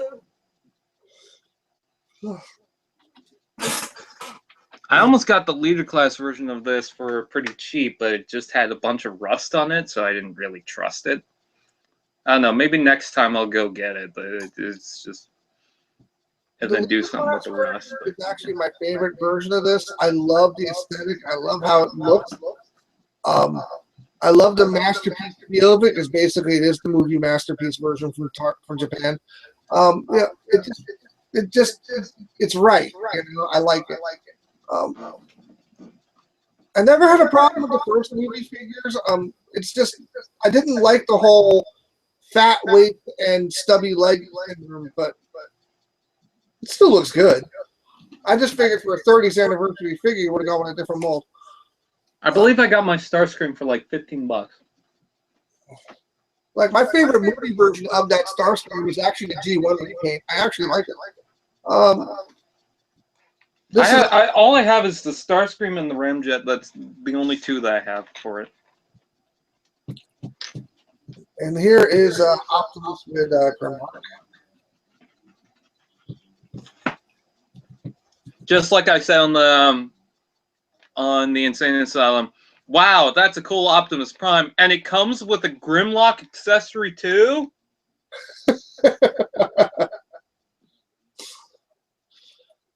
I almost got the leader class version of this for pretty cheap, but it just had a bunch of rust on it, so I didn't really trust it. I don't know, maybe next time I'll go get it, but it's just... And then do something with the rust. It's actually my favorite version of this. I love the aesthetic. I love how it looks. I love the masterpiece feel of it, because basically it is the movie masterpiece version from Japan. Yeah, it's right. You know, I like it. I never had a problem with the first movie figures. It's just I didn't like the whole fat waist and stubby leg syndrome, but it still looks good. I just figured for a 30th anniversary figure, you would have gone with a different mold. I believe I got my Starscream for like $15. Like my favorite movie version of that Starscream is actually the G1 repaint. I actually like it. All I have is the Starscream and the Ramjet. That's the only 2 that I have for it. And here is Optimus with Groundbridge. Just like I said on the Insane Asylum. Wow, that's a cool Optimus Prime, and it comes with a Grimlock accessory too.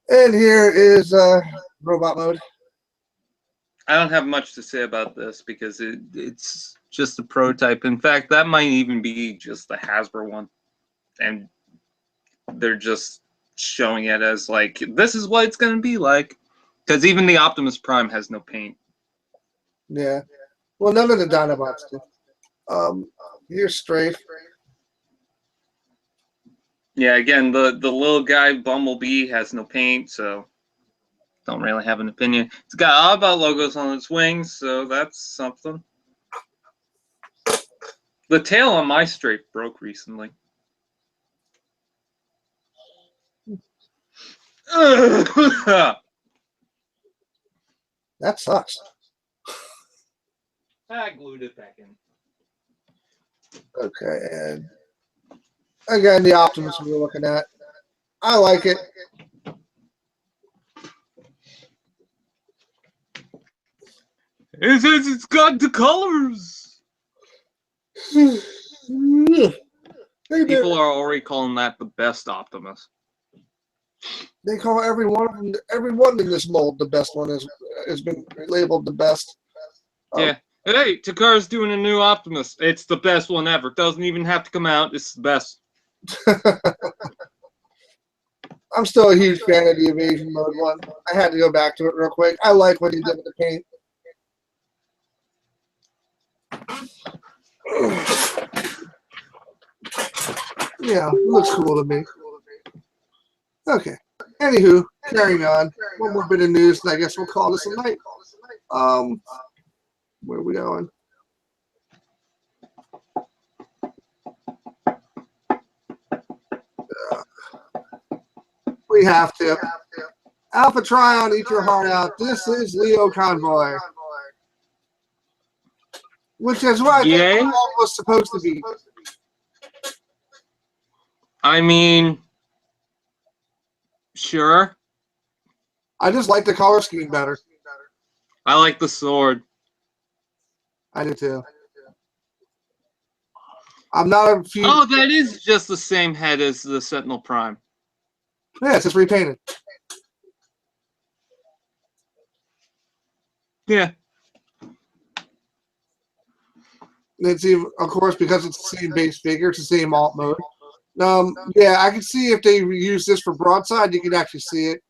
And here is robot mode. I don't have much to say about this because it's just a prototype. In fact, that might even be just the Hasbro one. And they're just showing it as like, this is what it's going to be like. Because even the Optimus Prime has no paint. Yeah. Well, none of the Dinobots do. Here's Strafe. Yeah, again, the little guy, Bumblebee, has no paint, so don't really have an opinion. It's got Oddbot logos on its wings, so that's something. The tail on my Strafe broke recently. That sucks. I glued it back in. Okay, and again, the Optimus we're looking at. I like it. It says it's got the colors. People are already calling that the best Optimus. They call every one in this mold the best one has been labeled the best. Yeah. Hey, Takara's doing a new Optimus. It's the best one ever. Doesn't even have to come out. It's the best. I'm still a huge fan of the Evasion Mode one. I had to go back to it real quick. I like what he did with the paint. Yeah, looks cool to me. Okay. Anywho, carrying on. One more bit of news, and I guess we'll call this a night. Where are we going? We have to. Alpha Trion, eat your heart out. This is Leo Convoy. Which is what I think the mold was supposed to be. I mean, sure. I just like the color scheme better. I like the sword. I do too. I'm not a few. Oh, that is just the same head as the Sentinel Prime. Yeah, it's just repainted. Yeah. It's even, of course, because it's the same base figure, it's the same alt mode. Yeah, I can see if they use this for broadside, you can actually see it.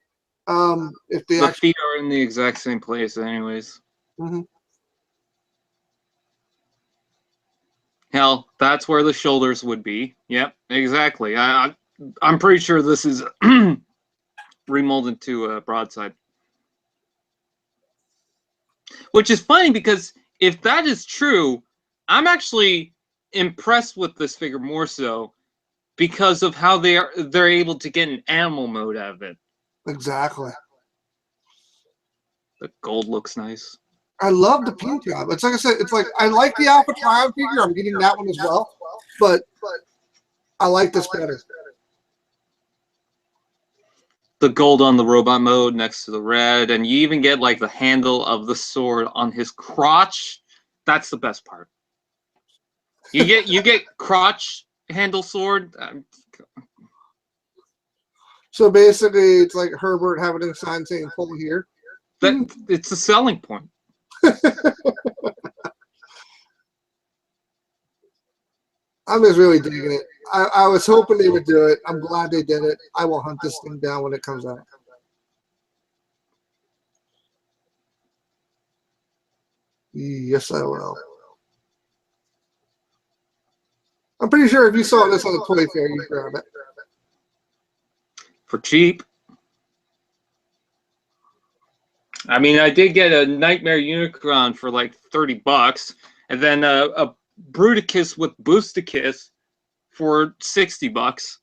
If they the feet are in the exact same place, anyways. Mm-hmm. Hell, that's where the shoulders would be. Yep, exactly. I'm pretty sure this is remolded to a broadside. Which is funny because if that is true, I'm actually impressed with this figure more so because of how they're able to get an animal mode out of it. Exactly. The gold looks nice. I love the paint job. It's like I said, it's like I like the Alpha Triumph figure. I'm getting that one as well, but I like this better. The gold on the robot mode next to the red, and you even get like the handle of the sword on his crotch. That's the best part. You get crotch handle sword. So basically, it's like Herbert having a sign saying "pull here." That it's a selling point. I'm just really digging it. I was hoping they would do it. I'm glad they did it. I will hunt this thing down when it comes out. Yes, I will. I'm pretty sure if you saw this on the toy fair, you'd grab it. For cheap. I mean, I did get a Nightmare Unicron for like $30, and then a Bruticus with Boosticus for $60.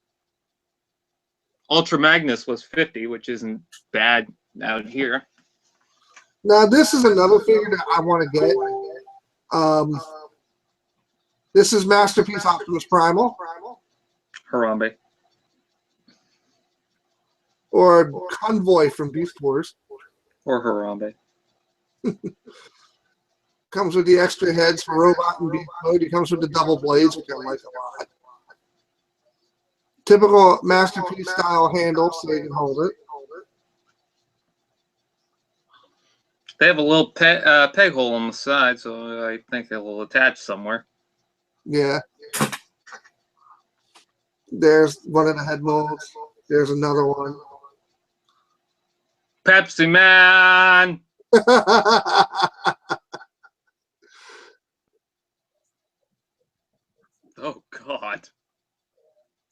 Ultra Magnus was $50, which isn't bad out here. Now, this is another figure that I want to get. This is Masterpiece Optimus Primal. Harambe. Or Convoy from Beast Wars. Or Harambe. Comes with the extra heads for robot and beast mode. It comes with the double blades, which I like a lot. Typical Masterpiece style handle, so you can hold it. They have a little peg hole on the side, so I think it will attach somewhere. Yeah. There's one of the head molds. There's another one. Pepsi Man! Oh, God.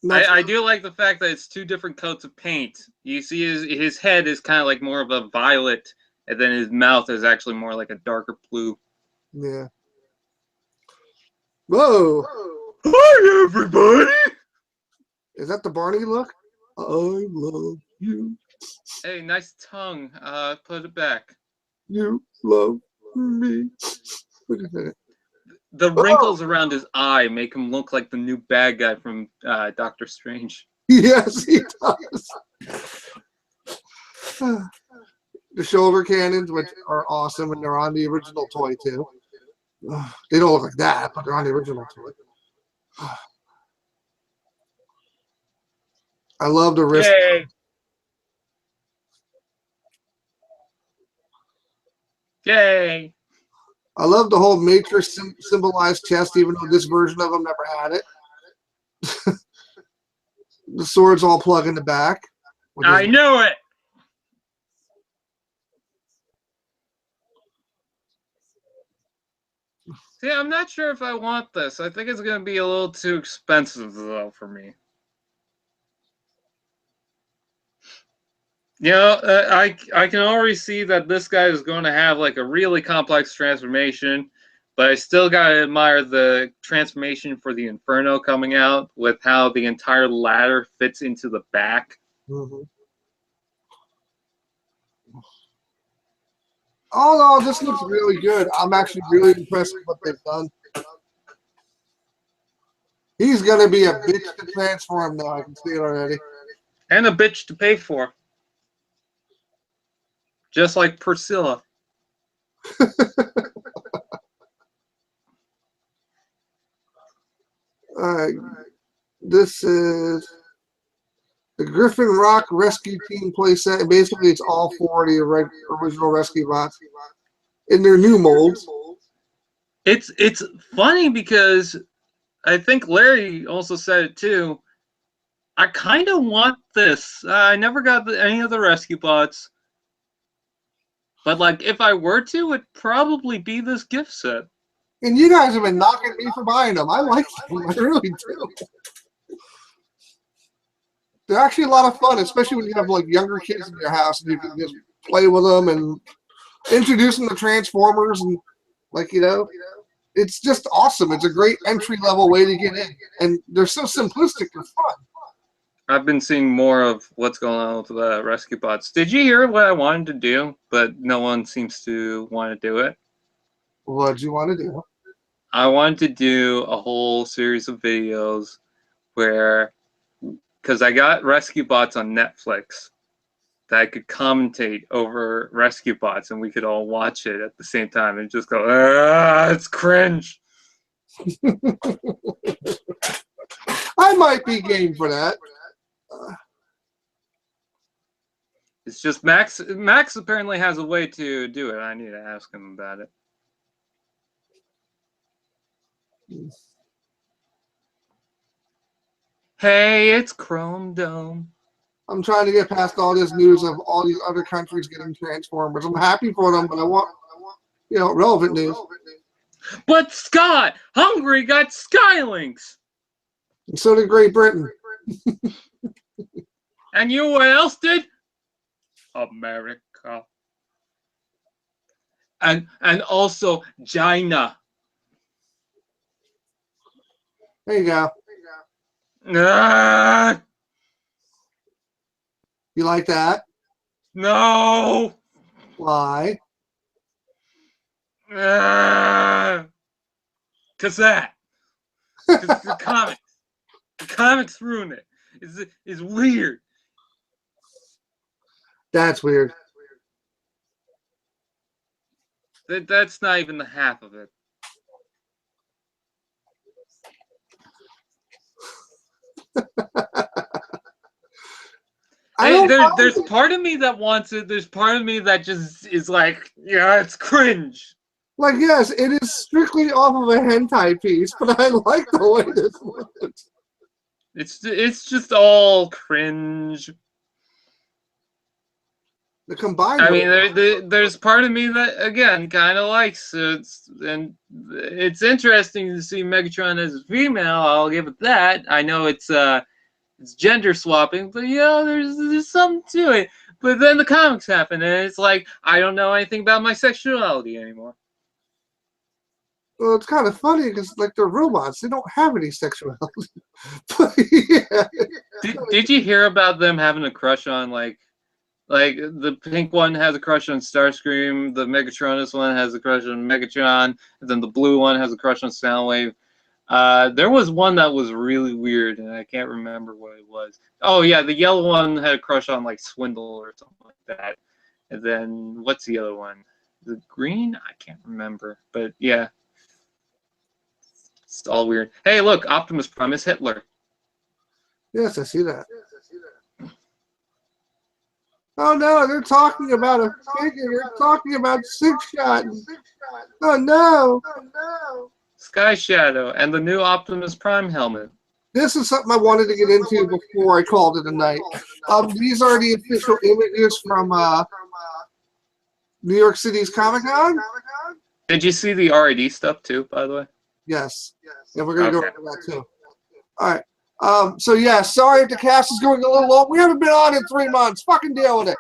I do like the fact that it's two different coats of paint. You see his head is kind of like more of a violet, and then his mouth is actually more like a darker blue. Yeah. Whoa. Hi, everybody! Is that the Barney look? I love you. Hey, nice tongue. Put it back. You love me. Wait a minute. The wrinkles around his eye make him look like the new bad guy from Doctor Strange. Yes, he does. The shoulder cannons, which are awesome, and they're on the original toy, too. They don't look like that, but they're on the original toy. I love the wrist. Yay! Yay! I love the whole Matrix symbolized chest, even though this version of them never had it. The swords all plug in the back. I knew it! See, I'm not sure if I want this. I think it's going to be a little too expensive, though, for me. You know, I can already see that this guy is going to have like a really complex transformation, but I still gotta admire the transformation for the Inferno coming out with how the entire ladder fits into the back. Mm-hmm. Oh no, this looks really good. I'm actually really impressed with what they've done. He's gonna be a bitch to transform now. I can see it already. And a bitch to pay for. Just like Priscilla. Alright. This is the Griffin Rock Rescue Team playset. Basically, it's all four of the original Rescue Bots in their new molds. It's funny because I think Larry also said it too. I kind of want this. I never got any of the Rescue Bots. But, like, if I were to, it'd probably be this gift set. And you guys have been knocking me for buying them. I like them. I really do. They're actually a lot of fun, especially when you have, like, younger kids in your house and you can just play with them and introduce them to Transformers and, like, you know, it's just awesome. It's a great entry-level way to get in. And they're so simplistic and fun. I've been seeing more of what's going on with the Rescue Bots. Did you hear what I wanted to do, but no one seems to want to do it? What'd you want to do? I wanted to do a whole series of videos where, because I got Rescue Bots on Netflix, that I could commentate over Rescue Bots and we could all watch it at the same time and just go, ah, it's cringe. I might be game for that. It's just Max apparently has a way to do it. I need to ask him about it. Hey, it's Chrome Dome. I'm trying to get past all this news of all these other countries getting Transformers. I'm happy for them, but I want, you know, relevant news. But Scott, Hungary got Skylinks. And so did Great Britain. And you know what else did? America. And also China. There you go. Ah, You like that? no. Why? Cause that. Cause the comics. The comics ruin it. It's weird. That's weird. That's not even the half of it. there's part of me that wants it. There's part of me that just is like, yeah, it's cringe. Like, yes, it is strictly off of a hentai piece, but I like the way this looks. It's just all cringe. The combined. I mean, there's part of me that again kind of likes it, and it's interesting to see Megatron as a female. I'll give it that. I know it's gender swapping, but there's something to it. But then the comics happen, and it's like I don't know anything about my sexuality anymore. Well, it's kind of funny because, like, they're robots. They don't have any sexuality. But, yeah. Did you hear about them having a crush on, like the pink one has a crush on Starscream, the Megatronus one has a crush on Megatron, and then the blue one has a crush on Soundwave. There was one that was really weird, and I can't remember what it was. Oh, yeah, the yellow one had a crush on, like, Swindle or something like that. And then, what's the other one? The green? I can't remember. But, yeah. It's all weird. Hey, look, Optimus Prime is Hitler. Yes, I see that. Oh no, they're talking about a figure. They're talking about Six Shot. Oh no. Sky Shadow and the new Optimus Prime helmet. This is something I wanted to get into before I called it a night. These are the official images from New York City's Comic-Con. Did you see the RID stuff too, by the way? Yes. Yeah, we're going to go over that too. All right. So, yeah, sorry if the cast is going a little long. We haven't been on in 3 months. Fucking deal with it.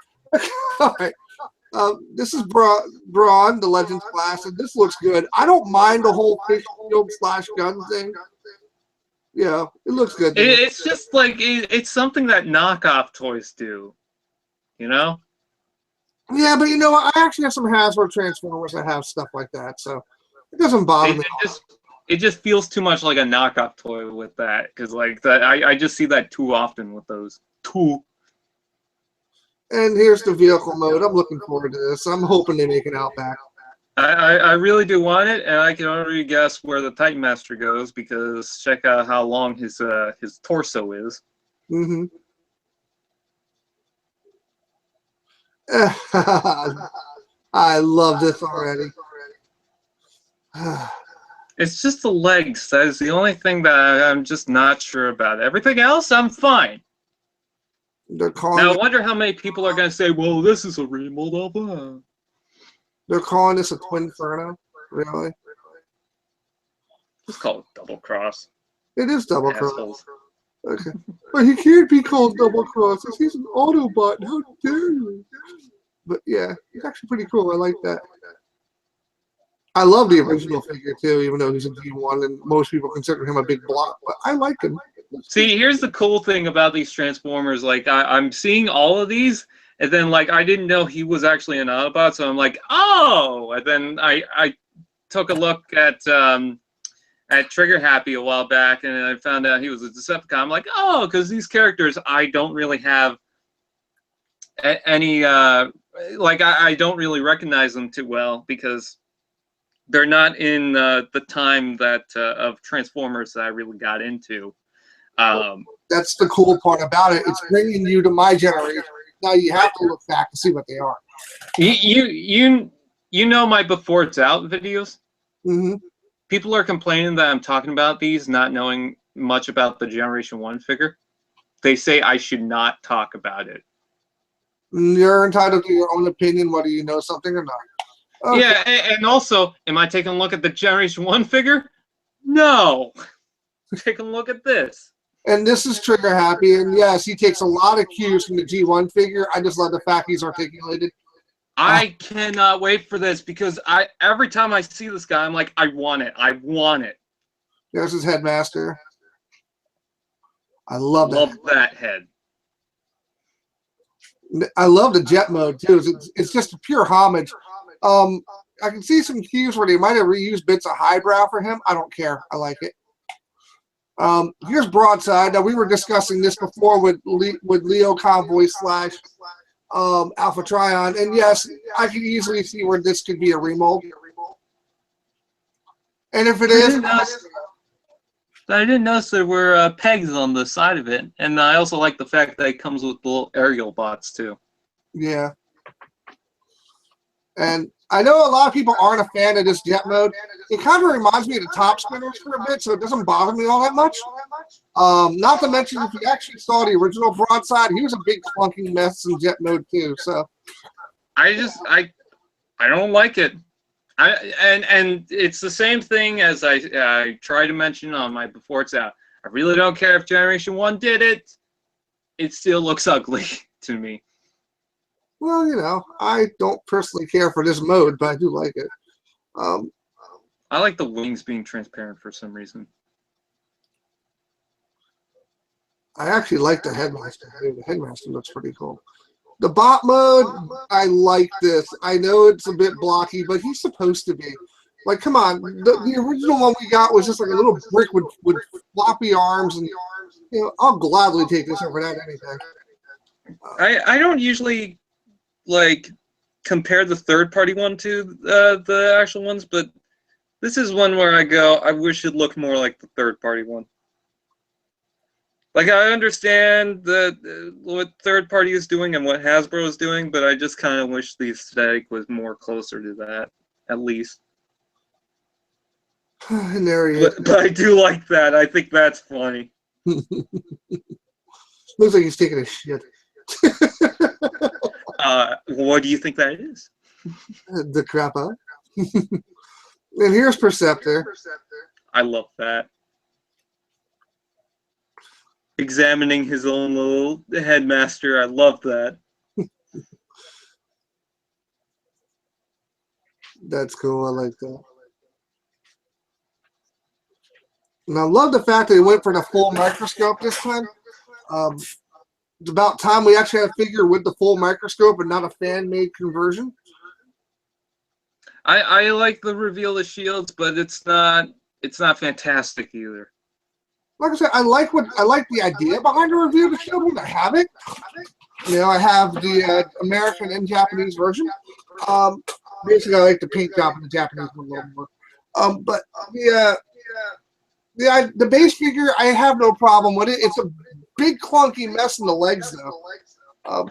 All right. This is Braun, the Legends class, and this looks good. I don't mind the whole fish shield / gun thing. Yeah, it looks good. It's just like, it's something that knockoff toys do, you know? Yeah, but you know what? I actually have some Hasbro Transformers that have stuff like that, so it doesn't bother me. It just feels too much like a knockoff toy with that, because like that, I just see that too often with those. And here's the vehicle mode. I'm looking forward to this. I'm hoping they make it out back. I really do want it, and I can already guess where the Titan Master goes, because check out how long his torso is. Mm-hmm. I love this already. It's just the legs. That is the only thing that I'm just not sure about. Everything else, I'm fine. Now, I wonder how many people are going to say, well, this is a remold of that. They're calling this a Twin Inferno? Really? It's called Double Cross. It is Double Cross. Okay. But he can't be called Double Cross because he's an Autobot. How dare you? But yeah, he's actually pretty cool. I like that. I love the original figure too, even though he's a G1 and most people consider him a big block. But I like him. See, here's the cool thing about these Transformers. Like, I'm seeing all of these, and then like I didn't know he was actually an Autobot, so I'm like, oh! And then I took a look at Trigger Happy a while back, and I found out he was a Decepticon. I'm like, oh, because these characters I don't really have any like I don't really recognize them too well because they're not in the time that of Transformers that I really got into. That's the cool part about it. It's bringing you to my generation. Now you have to look back to see what they are. You know my Before It's Out videos? Mm-hmm. People are complaining that I'm talking about these, not knowing much about the Generation 1 figure. They say I should not talk about it. You're entitled to your own opinion, whether you know something or not. Okay. Yeah, and also, am I taking a look at the Generation 1 figure? No. Take a look at this. And this is Trigger Happy, and yes, he takes a lot of cues from the G1 figure. I just love the fact he's articulated. I cannot wait for this because every time I see this guy, I'm like, I want it. I want it. There's his headmaster. I love that. Love that head. I love the jet mode too. It's just a pure homage. I can see some cues where they might have reused bits of highbrow for him. I don't care. I like it. Here's Broadside. Now we were discussing this before with Leo Convoy / Alpha Trion, and yes, I can easily see where this could be a remold. And if it is, But I didn't notice there were pegs on the side of it, and I also like the fact that it comes with little aerial bots too. Yeah. And I know a lot of people aren't a fan of this jet mode. It kind of reminds me of the top spinners for a bit, so it doesn't bother me all that much. Not to mention, if you actually saw the original Broadside, he was a big clunking mess in jet mode too. So I don't like it. And it's the same thing as I try to mention on my before it's out. I really don't care if Generation 1 did it. It still looks ugly to me. well, you know, I don't personally care for this mode, but I do like it. I like the wings being transparent for some reason. I actually like the headmaster. The headmaster looks pretty cool. The bot mode, I like this. I know it's a bit blocky, but he's supposed to be. Like, come on. The original one we got was just like a little brick with floppy arms, and you know, I'll gladly take this over that anything. I don't usually like compare the third-party one to the actual ones, but this is one where I go, I wish it looked more like the third-party one. Like, I understand what third party is doing and what Hasbro is doing, but I just kind of wish the aesthetic was more closer to that, at least. And there he is. But I do like that. I think that's funny. Looks like he's taking a shit. What do you think that is? The crap out. And here's Perceptor. I love that. Examining his own little headmaster. I love that. That's cool. I like that. And I love the fact that they went for the full microscope this time. It's about time we actually had a figure with the full microscope and not a fan-made conversion. I like the reveal of shields, but it's not fantastic either. Like I said, I like the idea behind the review of the shield when I have it. You know, I have the American and Japanese version. Basically, I like the paint job in the Japanese one a little more. But the base figure, I have no problem with it. It's a big clunky mess in the legs, though.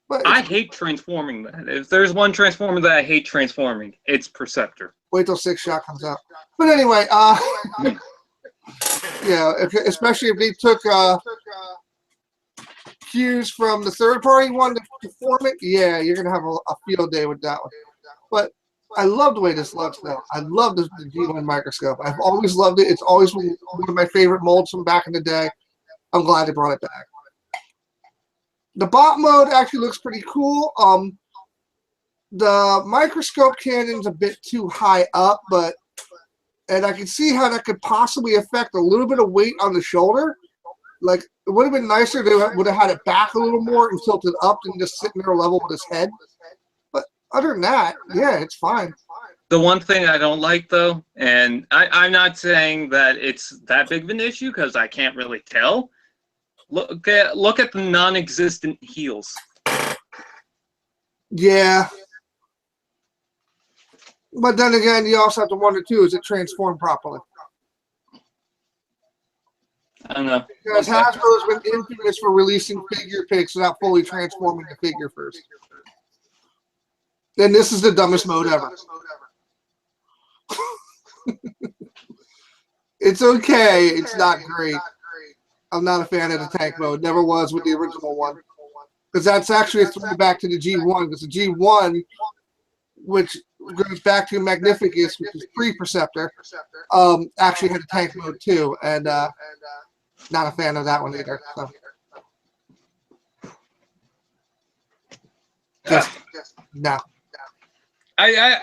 But I hate transforming that. If there's one transformer that I hate transforming, it's Perceptor. Wait till 6 Shot comes out. But anyway, yeah, especially if they took cues from the third-party one to form it, yeah, you're going to have a field day with that one. But I love the way this looks, though. I love the G1 microscope. I've always loved it. It's always one of my favorite molds from back in the day. I'm glad they brought it back. The bot mode actually looks pretty cool. The microscope cannon's a bit too high up, and I can see how that could possibly affect a little bit of weight on the shoulder. Like, it would have been nicer if they would have had it back a little more and tilted up and just sitting there level with his head. But other than that, yeah, it's fine. The one thing I don't like, though, and I'm not saying that it's that big of an issue because I can't really tell. Look at the non-existent heels. Yeah. But then again, you also have to wonder, too, is it transformed properly? I don't know. Because Hasbro has been infamous for releasing figure picks without fully transforming the figure first. And this is the dumbest mode ever. It's okay. It's not great. I'm not a fan of the tank mode. Never was with the original one. Because that's actually a throwback to the G1. Because the G1, which goes back to Magnificus, which is pre-Perceptor, actually had a tank mode too. And not a fan of that one either. So. Just no. I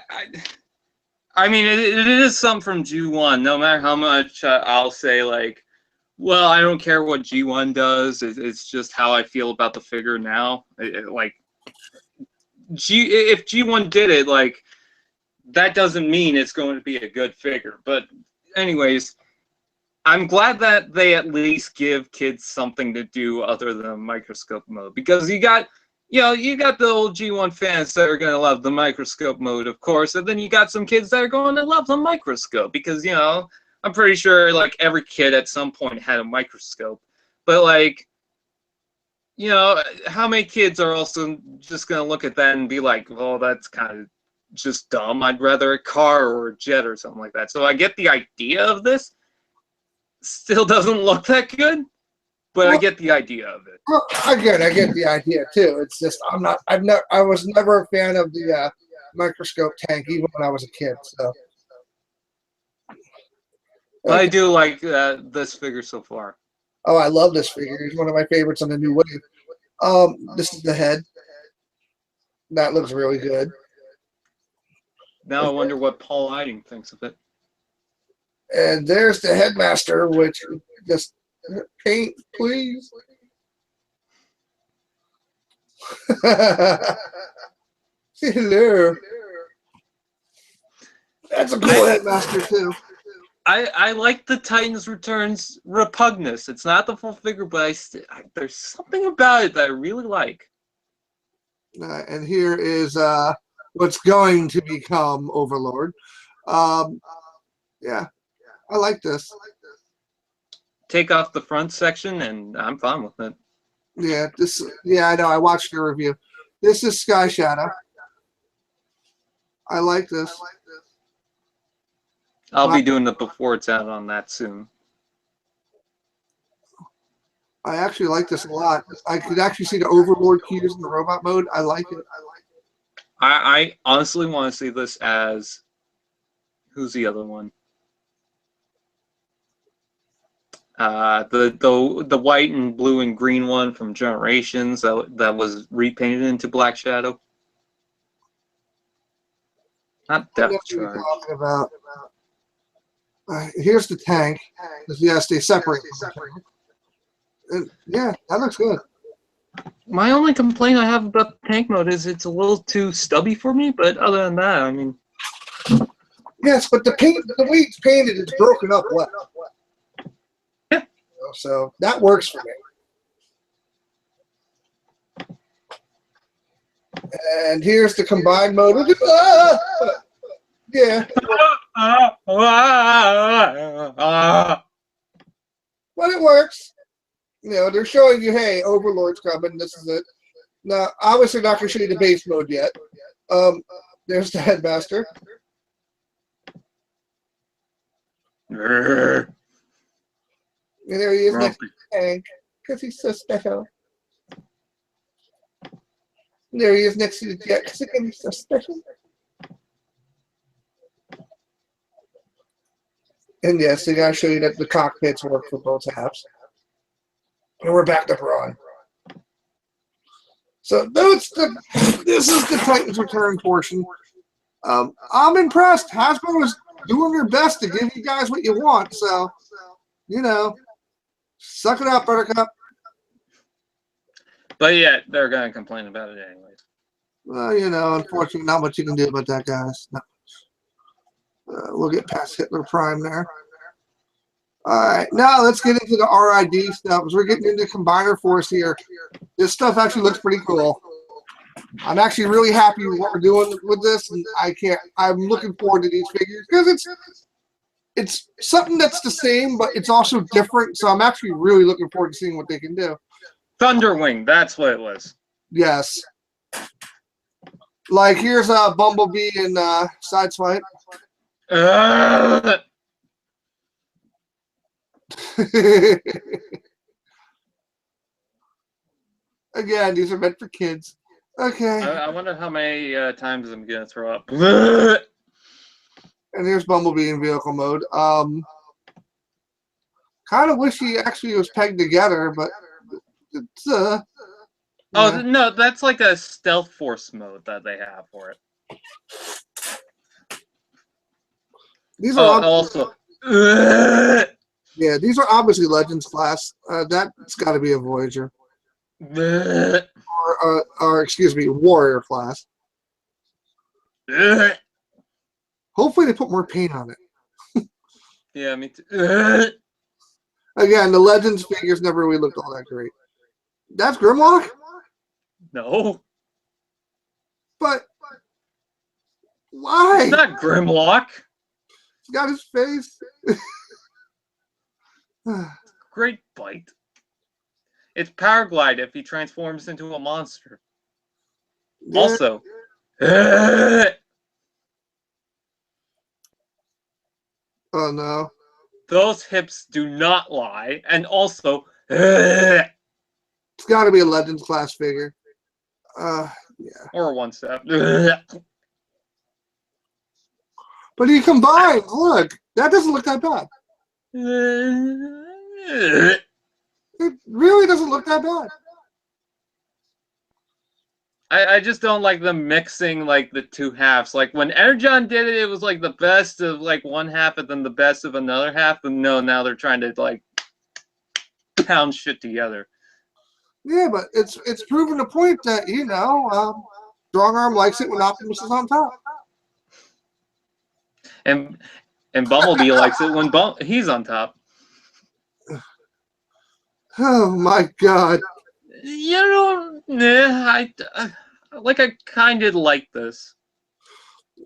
mean, it is something from G1. No matter how much I'll say, like, well, I don't care what G1 does. It's just how I feel about the figure now. Like, if G1 did it, like, that doesn't mean it's going to be a good figure. But anyways, I'm glad that they at least give kids something to do other than microscope mode. Because you got the old G1 fans that are going to love the microscope mode, of course. And then you got some kids that are going to love the microscope. Because, I'm pretty sure like every kid at some point had a microscope, but like, you know, how many kids are also just gonna look at that and be like, "Well, that's kind of just dumb. I'd rather a car or a jet or something like that." So I get the idea of this. Still doesn't look that good, but I get the idea of it. Well, again, I get the idea too. It's just I was never a fan of the microscope tank, even when I was a kid. So But I do like this figure so far. oh, I love this figure. He's one of my favorites on the new wave. This is the head. That looks really good. Now I wonder what Paul Eiding thinks of it. And there's the headmaster, which just paint, please. Hello. That's a cool headmaster too. I like the Titans Returns Repugnus. It's not the full figure, but there's something about it that I really like. And here is what's going to become Overlord. Yeah, I like this. Take off the front section, and I'm fine with it. Yeah, yeah, I know. I watched your review. This is Sky Shadow. I like this. I'll be doing it before it's out on that soon. I actually like this a lot. I could actually see the Overlord cues in the robot mode. I like it. I honestly want to see this as, who's the other one? The white and blue and green one from Generations that was repainted into Black Shadow. Not Depth Charge. Talking about. Here's the tank. Yes, they separate. Yeah, that looks good. My only complaint I have about the tank mode is it's a little too stubby for me, but other than that, I mean. Yes, but the way it's painted, it's broken up well. Yeah. So that works for me. And here's the combined mode. Yeah. But it works. You know, they're showing you, hey, Overlord's coming. This is it. Now, obviously, not going to show you the base mode yet. There's the headmaster. And there he is next to the tank because he's so special. And there he is next to the jet because he's so special. And yes, they got to show you that the cockpits work for both halves. And we're back to Braun. So this is the Titans Return portion. I'm impressed. Hasbro is doing their best to give you guys what you want. So, you know, suck it up, Buttercup. But yeah, they're going to complain about it anyways. Well, you know, unfortunately, not much you can do about that, guys. No. We'll get past Hitler Prime there. All right, now let's get into the RID stuff. We're getting into Combiner Force here. This stuff actually looks pretty cool. I'm actually really happy with what we're doing with this, and I'm looking forward to these figures because it's something that's the same, but it's also different. So I'm actually really looking forward to seeing what they can do. Thunderwing, that's what it was. Yes. Like here's Bumblebee and Sideswipe. Again, these are meant for kids. Okay. I wonder how many times I'm gonna throw up. And here's Bumblebee in vehicle mode. Kind of wish he actually was pegged together, but it's Oh yeah. no, that's like a stealth force mode that they have for it. These are also. Yeah, these are obviously Legends class. That's got to be a Voyager. Or excuse me, Warrior class. Hopefully they put more paint on it. Yeah, me too. Again, the Legends figures never really looked all that great. That's Grimlock? No. But why? It's not Grimlock. He's got his face. Great bite. It's Powerglide if he transforms into a monster. Yeah. Also, Oh no. those hips do not lie. And also, It's got to be a Legends class figure. Yeah. or one step. But he combines. Look, that doesn't look that bad. It really doesn't look that bad. I just don't like them mixing like the two halves. Like when Energon did it, it was like the best of like one half and then the best of another half. But no, now they're trying to like pound shit together. Yeah, but it's proven the point that Strong Arm likes it when Optimus is on top. And Bumblebee likes it when he's on top. Oh my God. You know, I kind of like this.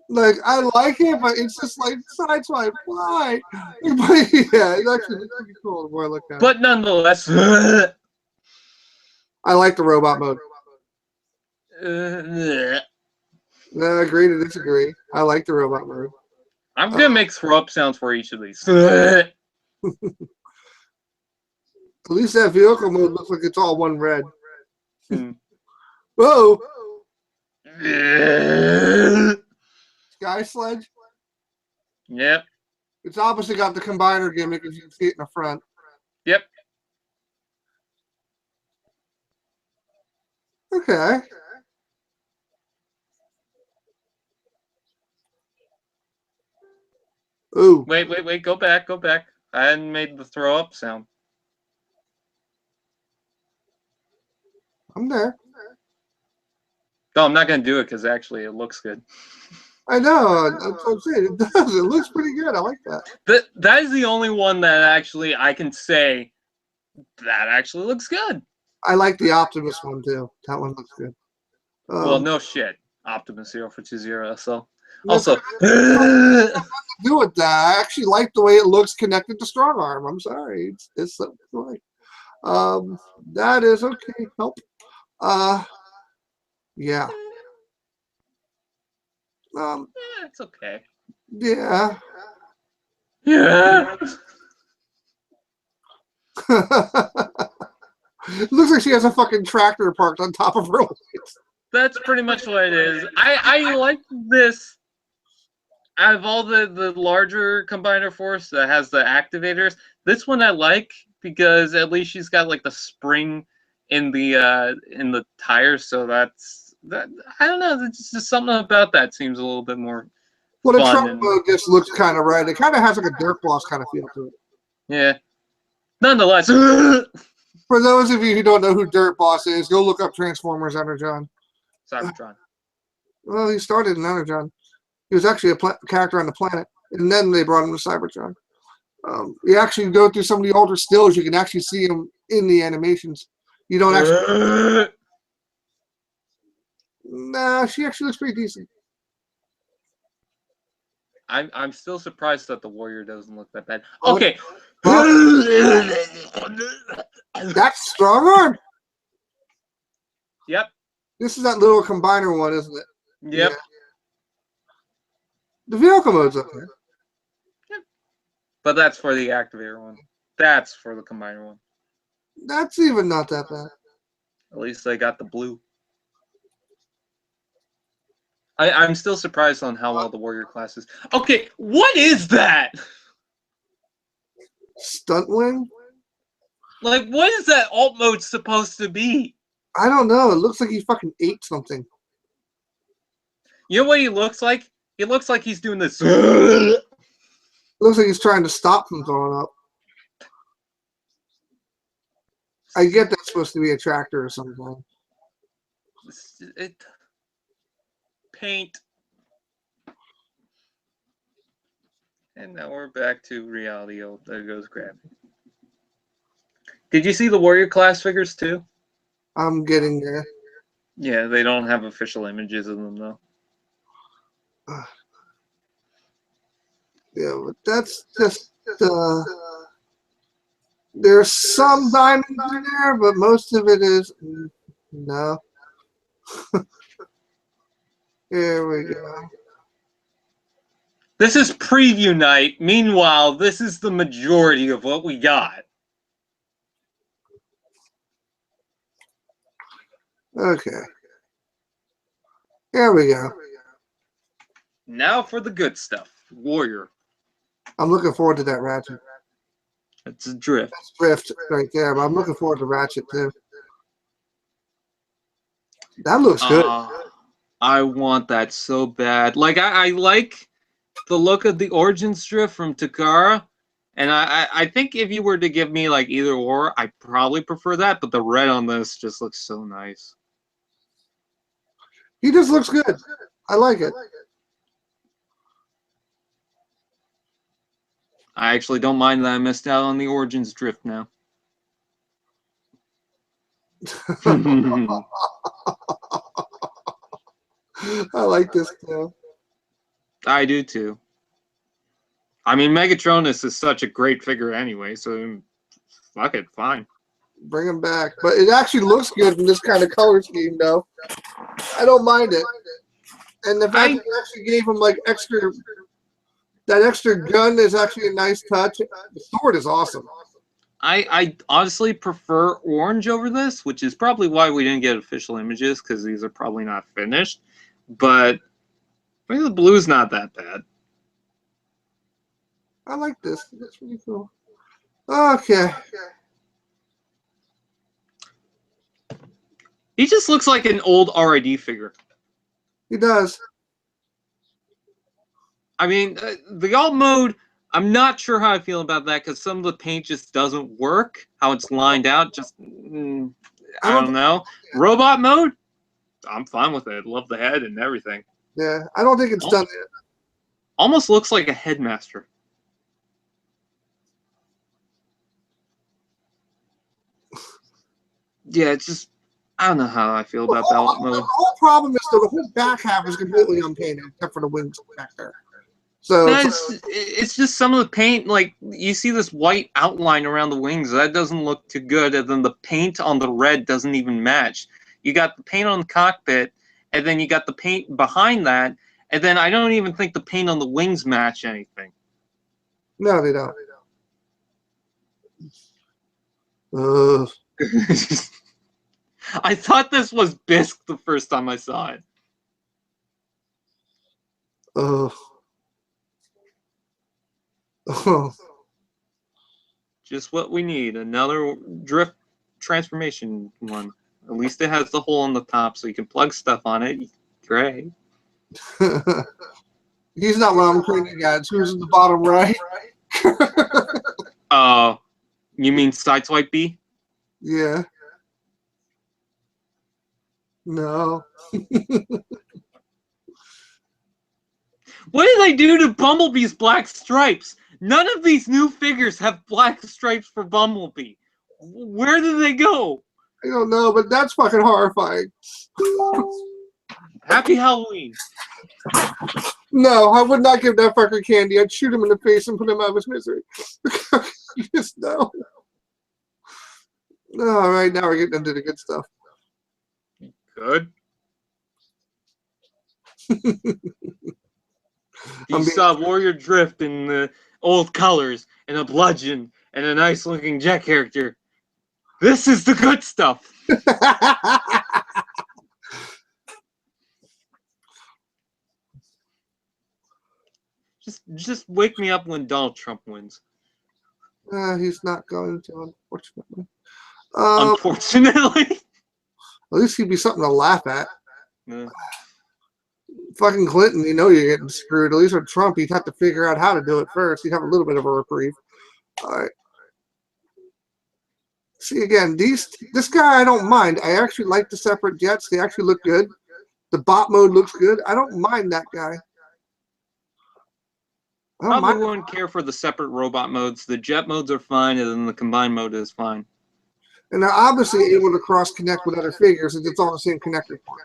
Like, I like it, but it's just like, sideswipe, why? But yeah, it's actually pretty cool the more I look at it. But nonetheless, I like the robot mode. No, agree to disagree. I like the robot mode. I'm gonna make throw up sounds for each of these. At least that vehicle mode looks like it's all one red. Whoa! Sky Sledge? Yep. It's obviously got the combiner gimmick, as you can see it in the front. Yep. Okay. Ooh. Wait. Go back. I hadn't made the throw up sound. I'm there. No, I'm not gonna do it because actually it looks good. I know. That's what I'm saying. It does. It looks pretty good. I like that. That is the only one that actually I can say that actually looks good. I like the Optimus one too. That one looks good. Well, no shit. Optimus0420sl. That's Also, do with that. I actually like the way it looks connected to Strong Arm. I'm sorry. It's something like that is okay. Help. Yeah. it's okay. Yeah. Yeah. It looks like she has a fucking tractor parked on top of her lights. That's pretty much what it is. I like this. Out of all the larger combiner force that has the activators, this one I like because at least she's got like the spring in the tires, so that's that. I don't know. There's just something about that seems a little bit more. Well, the fun truck and, mode just looks kind of right. It kind of has like a Dirt Boss kind of feel to it. yeah. Nonetheless, for those of you who don't know who Dirt Boss is, go look up Transformers Energon. Cybertron. Well, he started in Energon. He was actually a character on the planet, and then they brought him to Cybertron. You actually go through some of the older stills, you can actually see him in the animations. You don't actually. Nah, she actually looks pretty decent. I'm still surprised that the Warrior doesn't look that bad. Okay. That's Strong Arm. Yep. This is that little combiner one, isn't it? Yep. Yeah. The vehicle mode's up there. Yep. But that's for the activator one. That's for the combiner one. That's even not that bad. At least they got the blue. I'm still surprised on how well the Warrior class is. Okay, what is that? Stunt wing? Like, what is that alt mode supposed to be? I don't know. It looks like he fucking ate something. You know what he looks like? He looks like he's doing this. It looks like he's trying to stop from throwing up. I get that's supposed to be a tractor or something. Paint. And now we're back to reality. Oh, there goes gravity. Did you see the Warrior class figures too? I'm getting there. Yeah, they don't have official images of them though. Yeah, but that's just There's some diamonds in there, but most of it is no. Here we go. This is preview night. Meanwhile, this is the majority of what we got. Okay. Here we go. Now for the good stuff. Warrior. I'm looking forward to that Ratchet. That's a drift. That's Drift right there, but I'm looking forward to Ratchet too. That looks good. I want that so bad. Like I like the look of the Origins drift from Takara, and I think if you were to give me like either or, I probably prefer that. But the red on this just looks so nice. He just looks good. I like it. I actually don't mind that I missed out on the Origins drift now. I like this too. I do too. I mean, Megatronus is such a great figure anyway, so fuck it, fine. Bring him back. But it actually looks good in this kind of color scheme, though. I don't mind it. And the fact that you actually gave him like that extra gun is actually a nice touch. The sword is awesome. I honestly prefer orange over this, which is probably why we didn't get official images, because these are probably not finished. But I mean, the blue's not that bad. I like this. That's really cool. Okay. He just looks like an old RID figure. He does. I mean, the alt mode, I'm not sure how I feel about that, because some of the paint just doesn't work. How it's lined out, just, I don't know. Robot mode, I'm fine with it. Love the head and everything. Yeah, I don't think it's done yet. Almost looks like a headmaster. Yeah, it's just, I don't know how I feel about that alt mode. The whole problem is that the whole back half is completely unpainted, except for the wings back there. So no, it's just some of the paint, like, you see this white outline around the wings. That doesn't look too good, and then the paint on the red doesn't even match. You got the paint on the cockpit, and then you got the paint behind that, and then I don't even think the paint on the wings match anything. No, they don't. I thought this was bisque the first time I saw it. Oh. Just what we need. Another drift transformation one. At least it has the hole on the top so you can plug stuff on it. Great. He's not what I'm thinking, guys. Who's in the bottom right? You mean Sideswipe B? Yeah. No. What did they do to Bumblebee's black stripes? None of these new figures have black stripes for Bumblebee. Where did they go? I don't know, but that's fucking horrifying. Happy Halloween. No, I would not give that fucker candy. I'd shoot him in the face and put him out of his misery. Just no. All right, now we're getting into the good stuff. Good. You saw Warrior Drift in the old colors and a bludgeon and a nice looking jet character. This is the good stuff. Just wake me up when Donald Trump wins. He's not going to, unfortunately. Unfortunately. At least he'd be something to laugh at. Yeah. Fucking Clinton, you know you're getting screwed. At least with Trump, he'd have to figure out how to do it first. He'd have a little bit of a reprieve. All right. See, again, this guy I don't mind. I actually like the separate jets. They actually look good. The bot mode looks good. I don't mind that guy. Probably wouldn't care for the separate robot modes. The jet modes are fine, and then the combined mode is fine. And they're obviously able to cross-connect with other figures since it's all the same connector point.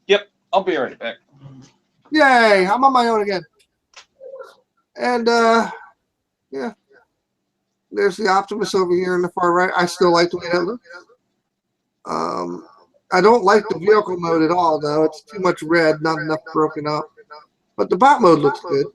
Yep, I'll be right back. Yay, I'm on my own again. And, yeah. There's the Optimus over here in the far right. I still like the way that looks. I don't like the vehicle mode at all, though. It's too much red, not enough broken up. But the bot mode looks good.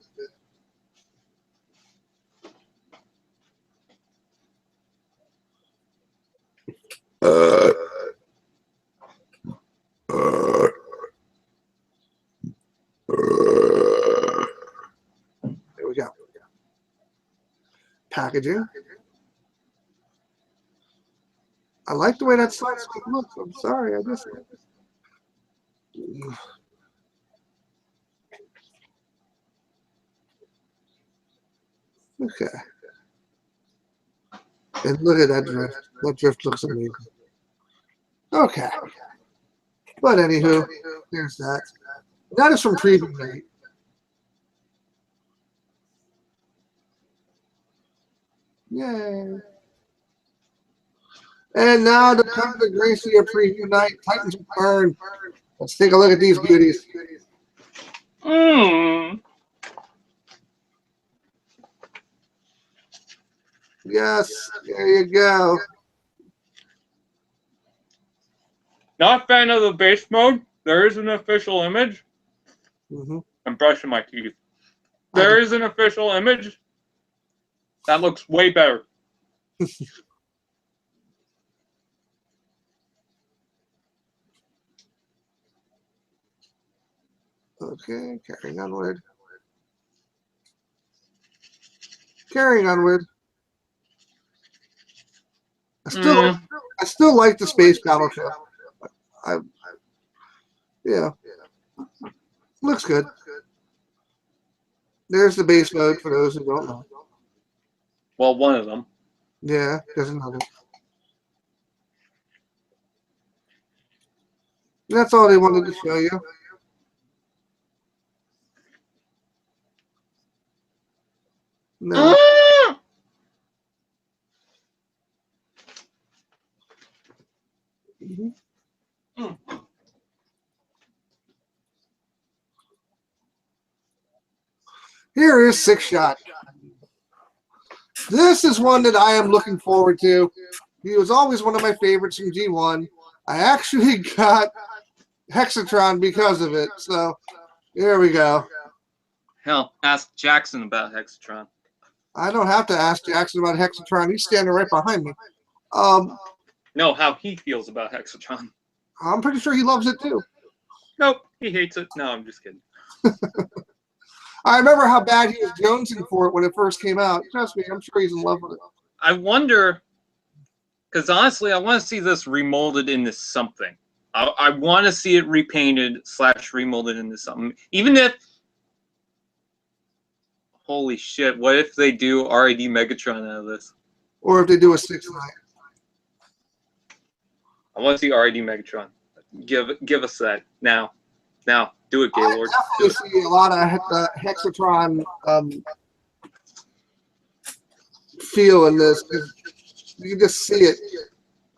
There we go. Packaging. I like the way that side scope looks. I'm sorry, I just. Okay. And look at that drift. That drift looks amazing. Okay. But anywho, there's that. That is from preview night. Yay. And now to come to Gracie of preview night, Titans Return. Let's take a look at these beauties. Yes, there you go. Not a fan of the base mode. There is an official image. I'm brushing my teeth. There is an official image. That looks way better. Okay, carrying onward. Carrying onward. I still like the space battleship. Yeah, looks good. There's the base mode for those who don't know. Well, one of them. Yeah, there's another. That's all they wanted to show you. No. Here is Six Shot. This is one that I am looking forward to. He was always one of my favorites from G1. I actually got Hexatron because of it. So there we go. Hell, ask Jackson about Hexatron. I don't have to ask Jackson about Hexatron. He's standing right behind me. No, how he feels about Hexatron. I'm pretty sure he loves it too. Nope, he hates it. No, I'm just kidding. I remember how bad he was jonesing for it when it first came out. Trust me, I'm sure he's in love with it. I wonder, because honestly, I want to see this remolded into something. I want to see it repainted / remolded into something. Even if, holy shit, what if they do RID Megatron out of this? Or if they do a 6-9. I want to see RID Megatron. Give us that now. Now, do it, Gaylord. I definitely see a lot of Hexatron feel in this. You can just see it.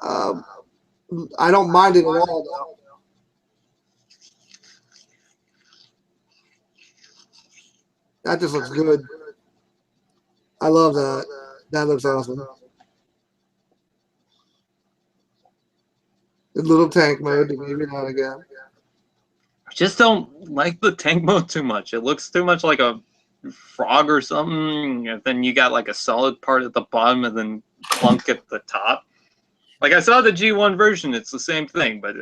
I don't mind it at all, though. That just looks good. I love that. That looks awesome. The little tank mode to maybe not again. I just don't like the tank mode too much. It looks too much like a frog or something, and then you got like a solid part at the bottom and then plunk at the top. Like I saw the G1 version, it's the same thing, but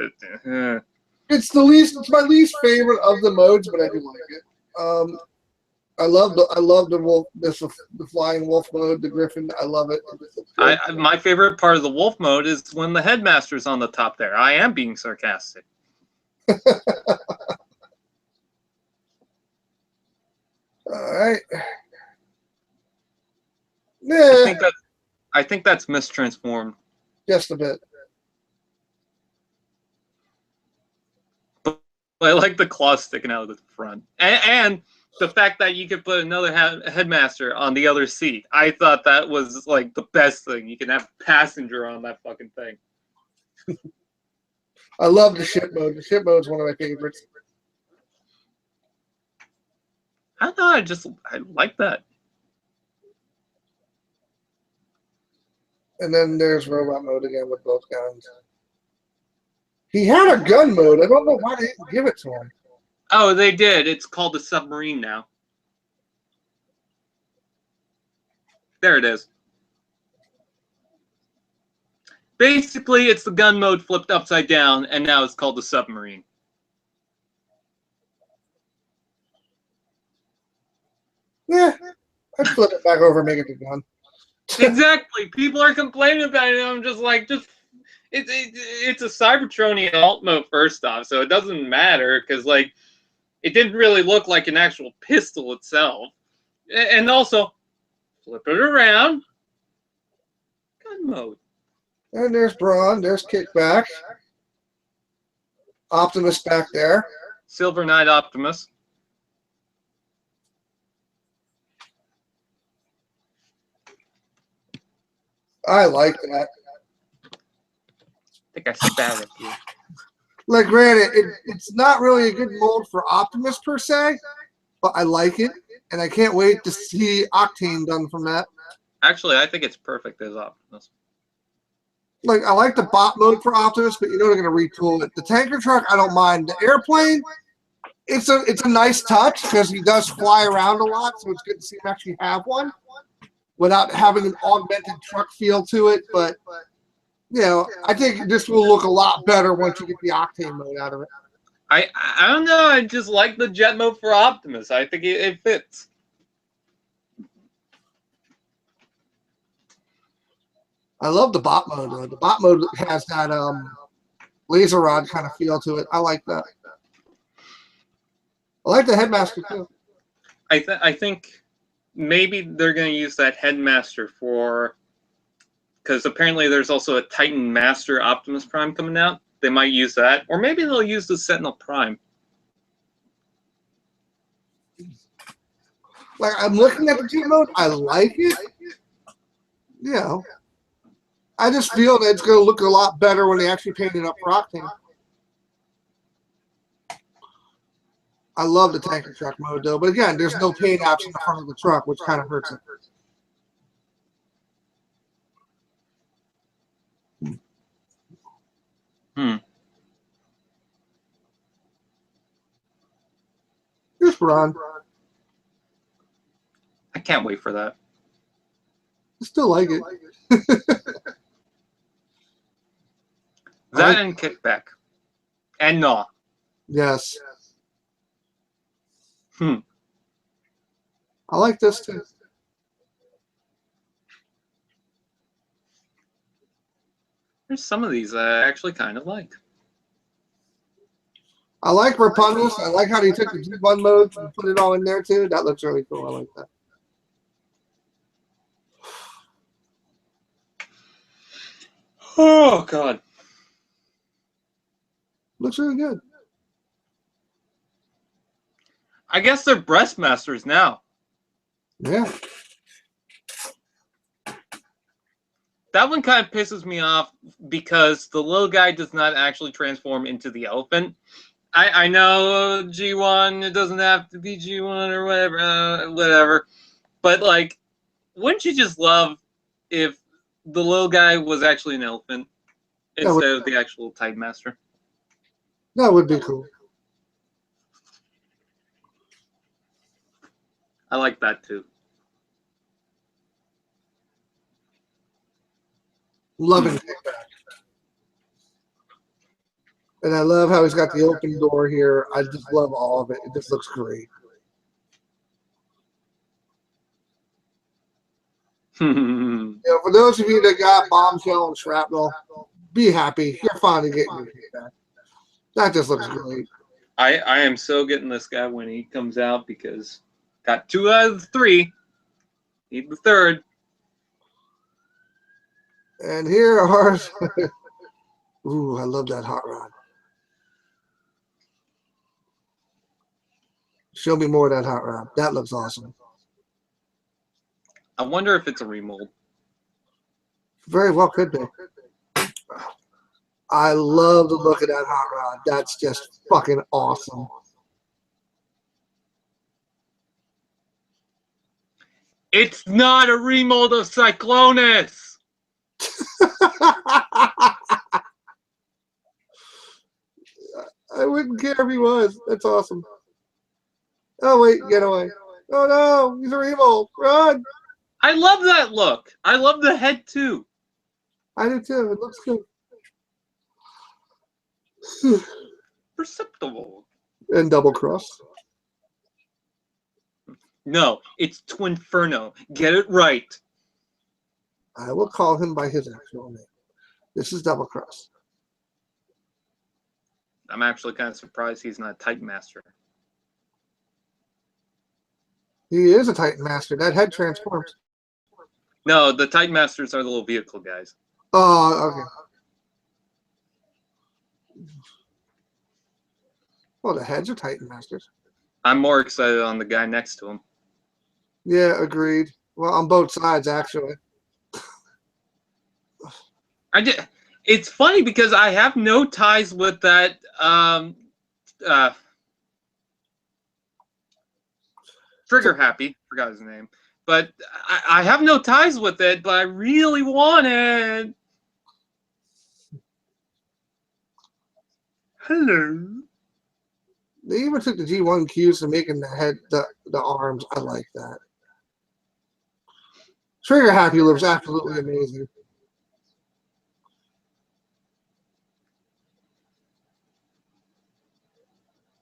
It's my least favorite of the modes, but I do like it. I love the wolf, the flying wolf mode, the griffin. I love it. My favorite part of the wolf mode is when the headmaster's on the top there. I am being sarcastic. All right. Yeah. I think that's mistransformed. Just a bit. But I like the claws sticking out of the front, and the fact that you could put another headmaster on the other seat. I thought that was like the best thing. You can have a passenger on that fucking thing. I love the ship mode. The ship mode is one of my favorites. I thought I like that. And then there's robot mode again with both guns. He had a gun mode. I don't know why they didn't give it to him. Oh, they did. It's called the submarine now. There it is. Basically, it's the gun mode flipped upside down, and now it's called the submarine. Yeah, I'd flip it back over and make it a gun. Exactly. People are complaining about it. And I'm just like, it's a Cybertronian alt mode first off, so it doesn't matter because like it didn't really look like an actual pistol itself. And also, flip it around, gun mode. And there's Braun. There's Kickback. Optimus back there. Silver Knight Optimus. I like that. I think I spat at you. Like, granted, it's not really a good mold for Optimus per se, but I like it, and I can't wait to see Octane done from that. Actually, I think it's perfect as Optimus. Like, I like the bot mode for Optimus, but you know they're going to retool it. The tanker truck, I don't mind. The airplane, it's a nice touch because he does fly around a lot, so it's good to see him actually have one without having an augmented truck feel to it. But, you know, I think this will look a lot better once you get the Octane mode out of it. I don't know. I just like the jet mode for Optimus. I think it fits. I love the bot mode, though. The bot mode has that laser rod kind of feel to it. I like that. I like the headmaster, too. I think maybe they're going to use that headmaster for... Because apparently there's also a Titan Master Optimus Prime coming out. They might use that. Or maybe they'll use the Sentinel Prime. Like, I'm looking at the jet mode. I like it. You know. I just feel that it's going to look a lot better when they actually paint it up for Octane. I love the tanker truck mode, though. But again, there's no paint apps in the front of the truck, which kind of hurts it. Here's Braun. I can't wait for that. I still like it. That and Kickback. And Gnaw. Yes. Hmm. I like this, too. There's some of these I actually kind of like. I like Rapundus. I like how they took the G1 mode and put it all in there, too. That looks really cool. I like that. Oh, God. Looks really good. I guess they're Breastmasters now. Yeah. That one kind of pisses me off because the little guy does not actually transform into the elephant. I know G1, it doesn't have to be G1 or whatever. But, like, wouldn't you just love if the little guy was actually an elephant instead of the actual Titan Master? That would be cool. I like that, too. Loving Kickback. And I love how he's got the open door here. I just love all of it. It just looks great. You know, for those of you that got Bombshell and Shrapnel, be happy. You're finally getting your Kickback. That just looks great. I am so getting this guy when he comes out because got 2 out of the 3. Need the 3rd. And here are... Ooh, I love that hot rod. Show me more of that hot rod. That looks awesome. I wonder if it's a remold. Very well could be. I love the look of that hot rod. That's just fucking awesome. It's not a remold of Cyclonus! I wouldn't care if he was. That's awesome. Oh, wait, get away. Oh, no, these are evil. Run. I love that look. I love the head, too. I do, too. It looks good. Perceptible. And double cross. No, it's Twinferno. Get it right. I will call him by his actual name. This is double cross. I'm actually kind of surprised he's not Titan Master. He is a Titan Master. That head transforms. No, the Titan Masters are the little vehicle guys. Oh, okay. Well, the heads are Titan Masters. I'm more excited on the guy next to him. Yeah, agreed. Well, on both sides, actually. It's funny because I have no ties with that Trigger Happy, forgot his name. But I have no ties with it, but I really want it. Hello. They even took the G1 cues to making the head, the arms. I like that. Trigger Happy looks absolutely amazing.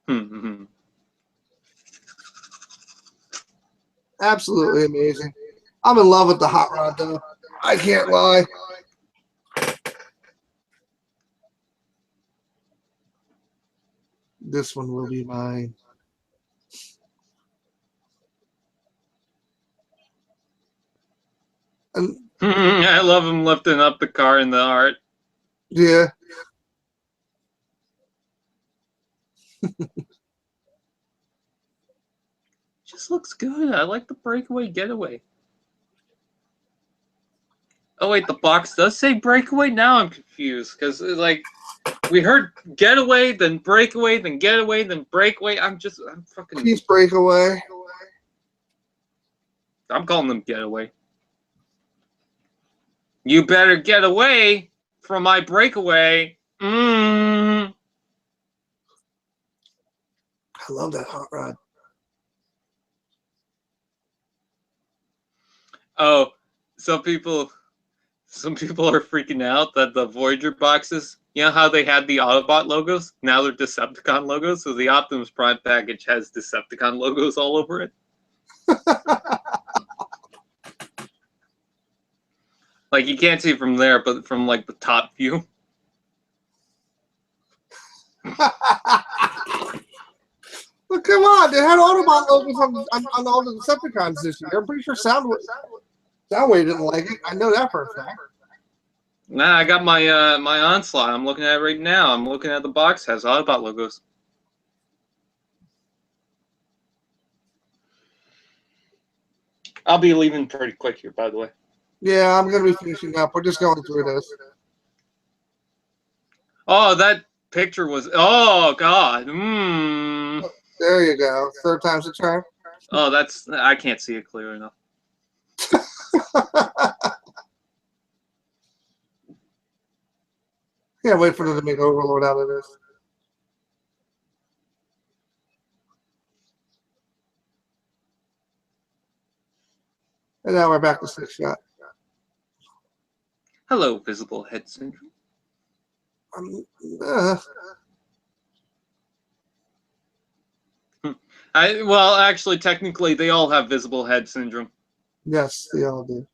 Mm-hmm. Absolutely amazing. I'm in love with the hot rod, though. I can't lie. This one will be mine. And I love him lifting up the car in the art. yeah. Just looks good. I like the breakaway getaway. Oh wait, the box does say breakaway? Now I'm confused because like we heard getaway, then breakaway, then getaway, then breakaway. I'm fucking. Peace breakaway. I'm calling them getaway. You better get away from my breakaway. I love that hot rod. Oh, some people are freaking out that the Voyager boxes, you know how they had the Autobot logos? Now they're Decepticon logos, so the Optimus Prime package has Decepticon logos all over it. Like, you can't see from there, but from, like, the top view. Well, come on. They had Autobot logos on all the Decepticons this year. I'm pretty sure Soundwave didn't like it. I know that for a fact. Nah, I got my my Onslaught. I'm looking at it right now. I'm looking at the box. It has Autobot logos. I'll be leaving pretty quick here, by the way. Yeah, I'm going to be finishing up. We're just going through this. Oh, that picture was... Oh, God. There you go. Third time's a charm. Oh, that's... I can't see it clear enough. Can't wait for them to make Overlord out of this. And now we're back to 6-shot. Hello, visible head syndrome. Well, actually, technically, they all have visible head syndrome. Yes, they all do.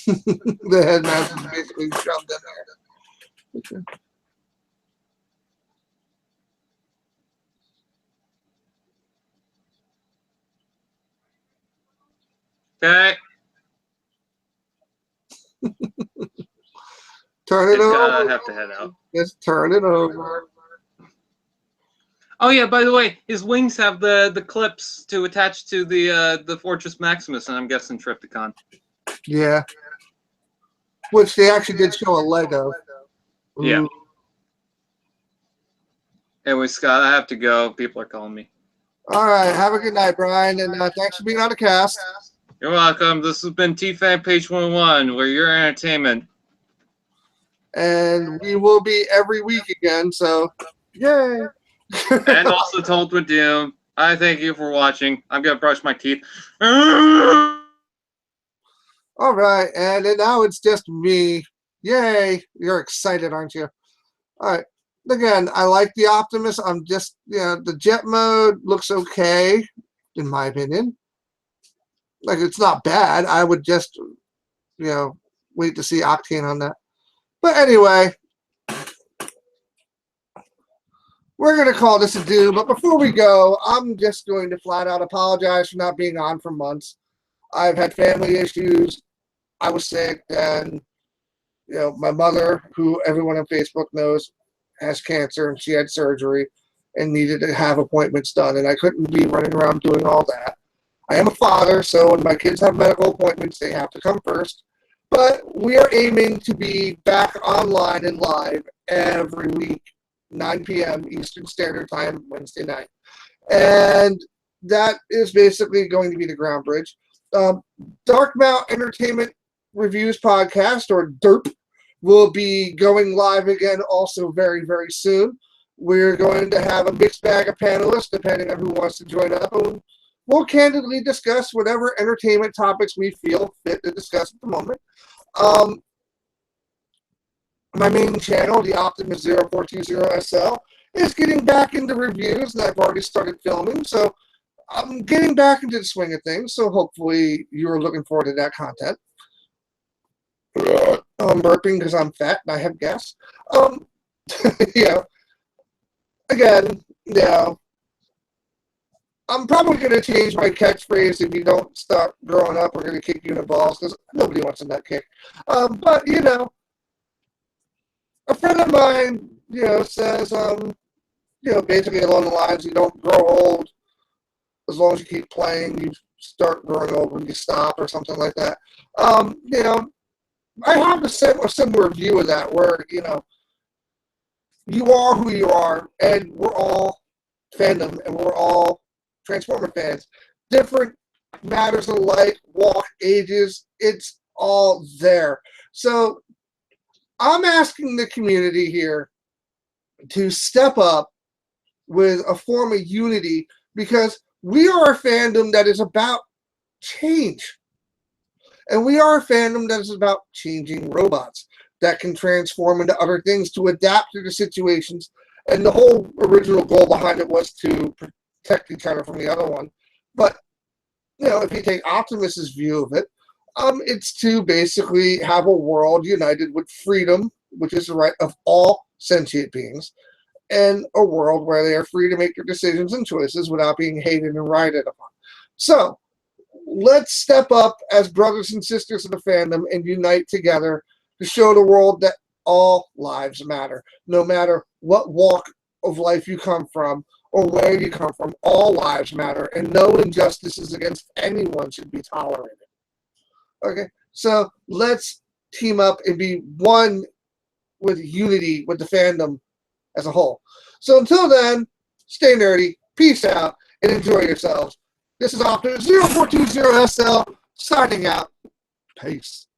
The headmaster's basically shoved in there. Okay. Turn it over. I have to head out. Just turn it over. Oh yeah, by the way, his wings have the clips to attach to the Fortress Maximus, and I'm guessing Trypticon. Yeah. Which they actually did show a Lego. Yeah. Anyway, Scott, I have to go. People are calling me. All right. Have a good night, Brian, and thanks for being on the cast. You're welcome. This has been T-Fan Page 11, where your entertainment. And we will be every week again, so yay. And also Told with Doom. I thank you for watching. I'm going to brush my teeth. All right, and then now it's just me. Yay. You're excited, aren't you? All right. Again, I like the Optimus. I'm just, the jet mode looks okay, in my opinion. Like, it's not bad. I would just, wait to see Octane on that. But anyway, we're going to call this a do. But before we go, I'm just going to flat out apologize for not being on for months. I've had family issues. I was sick, and my mother, who everyone on Facebook knows, has cancer, and she had surgery and needed to have appointments done, and I couldn't be running around doing all that. I am a father, so when my kids have medical appointments, they have to come first. But we are aiming to be back online and live every week, 9 p.m. Eastern Standard Time, Wednesday night. And that is basically going to be the Groundbridge. Dark Mount Entertainment Reviews Podcast, or DERP, will be going live again also very, very soon. We're going to have a mixed bag of panelists, depending on who wants to join up. And we'll candidly discuss whatever entertainment topics we feel fit to discuss at the moment. My main channel, the Optimus0420sl, is getting back into reviews, and I've already started filming, so I'm getting back into the swing of things, so hopefully you're looking forward to that content. I'm burping because I'm fat and I have gas. Again, I'm probably going to change my catchphrase. If you don't stop growing up, we're going to kick you in the balls, because nobody wants a nut kick. But, a friend of mine, says, basically along the lines, you don't grow old. As long as you keep playing, you start growing old when you stop, or something like that. I have a similar view of that, where, you are who you are, and we're all fandom, and we're all Transformer fans. Different matters of light, walk, ages, it's all there. So I'm asking the community here to step up with a form of unity, because we are a fandom that is about change. And we are a fandom that is about changing robots that can transform into other things to adapt to the situations. And the whole original goal behind it was to protect each other from the other one. But, if you take Optimus's view of it, it's to basically have a world united with freedom, which is the right of all sentient beings, and a world where they are free to make their decisions and choices without being hated and righted upon. So, let's step up as brothers and sisters of the fandom and unite together to show the world that all lives matter. No matter what walk of life you come from or where you come from, all lives matter, and no injustices against anyone should be tolerated. Okay, so let's team up and be one with unity with the fandom as a whole. So until then, stay nerdy, peace out, and enjoy yourselves. This is Optimus0420sl signing out. Peace.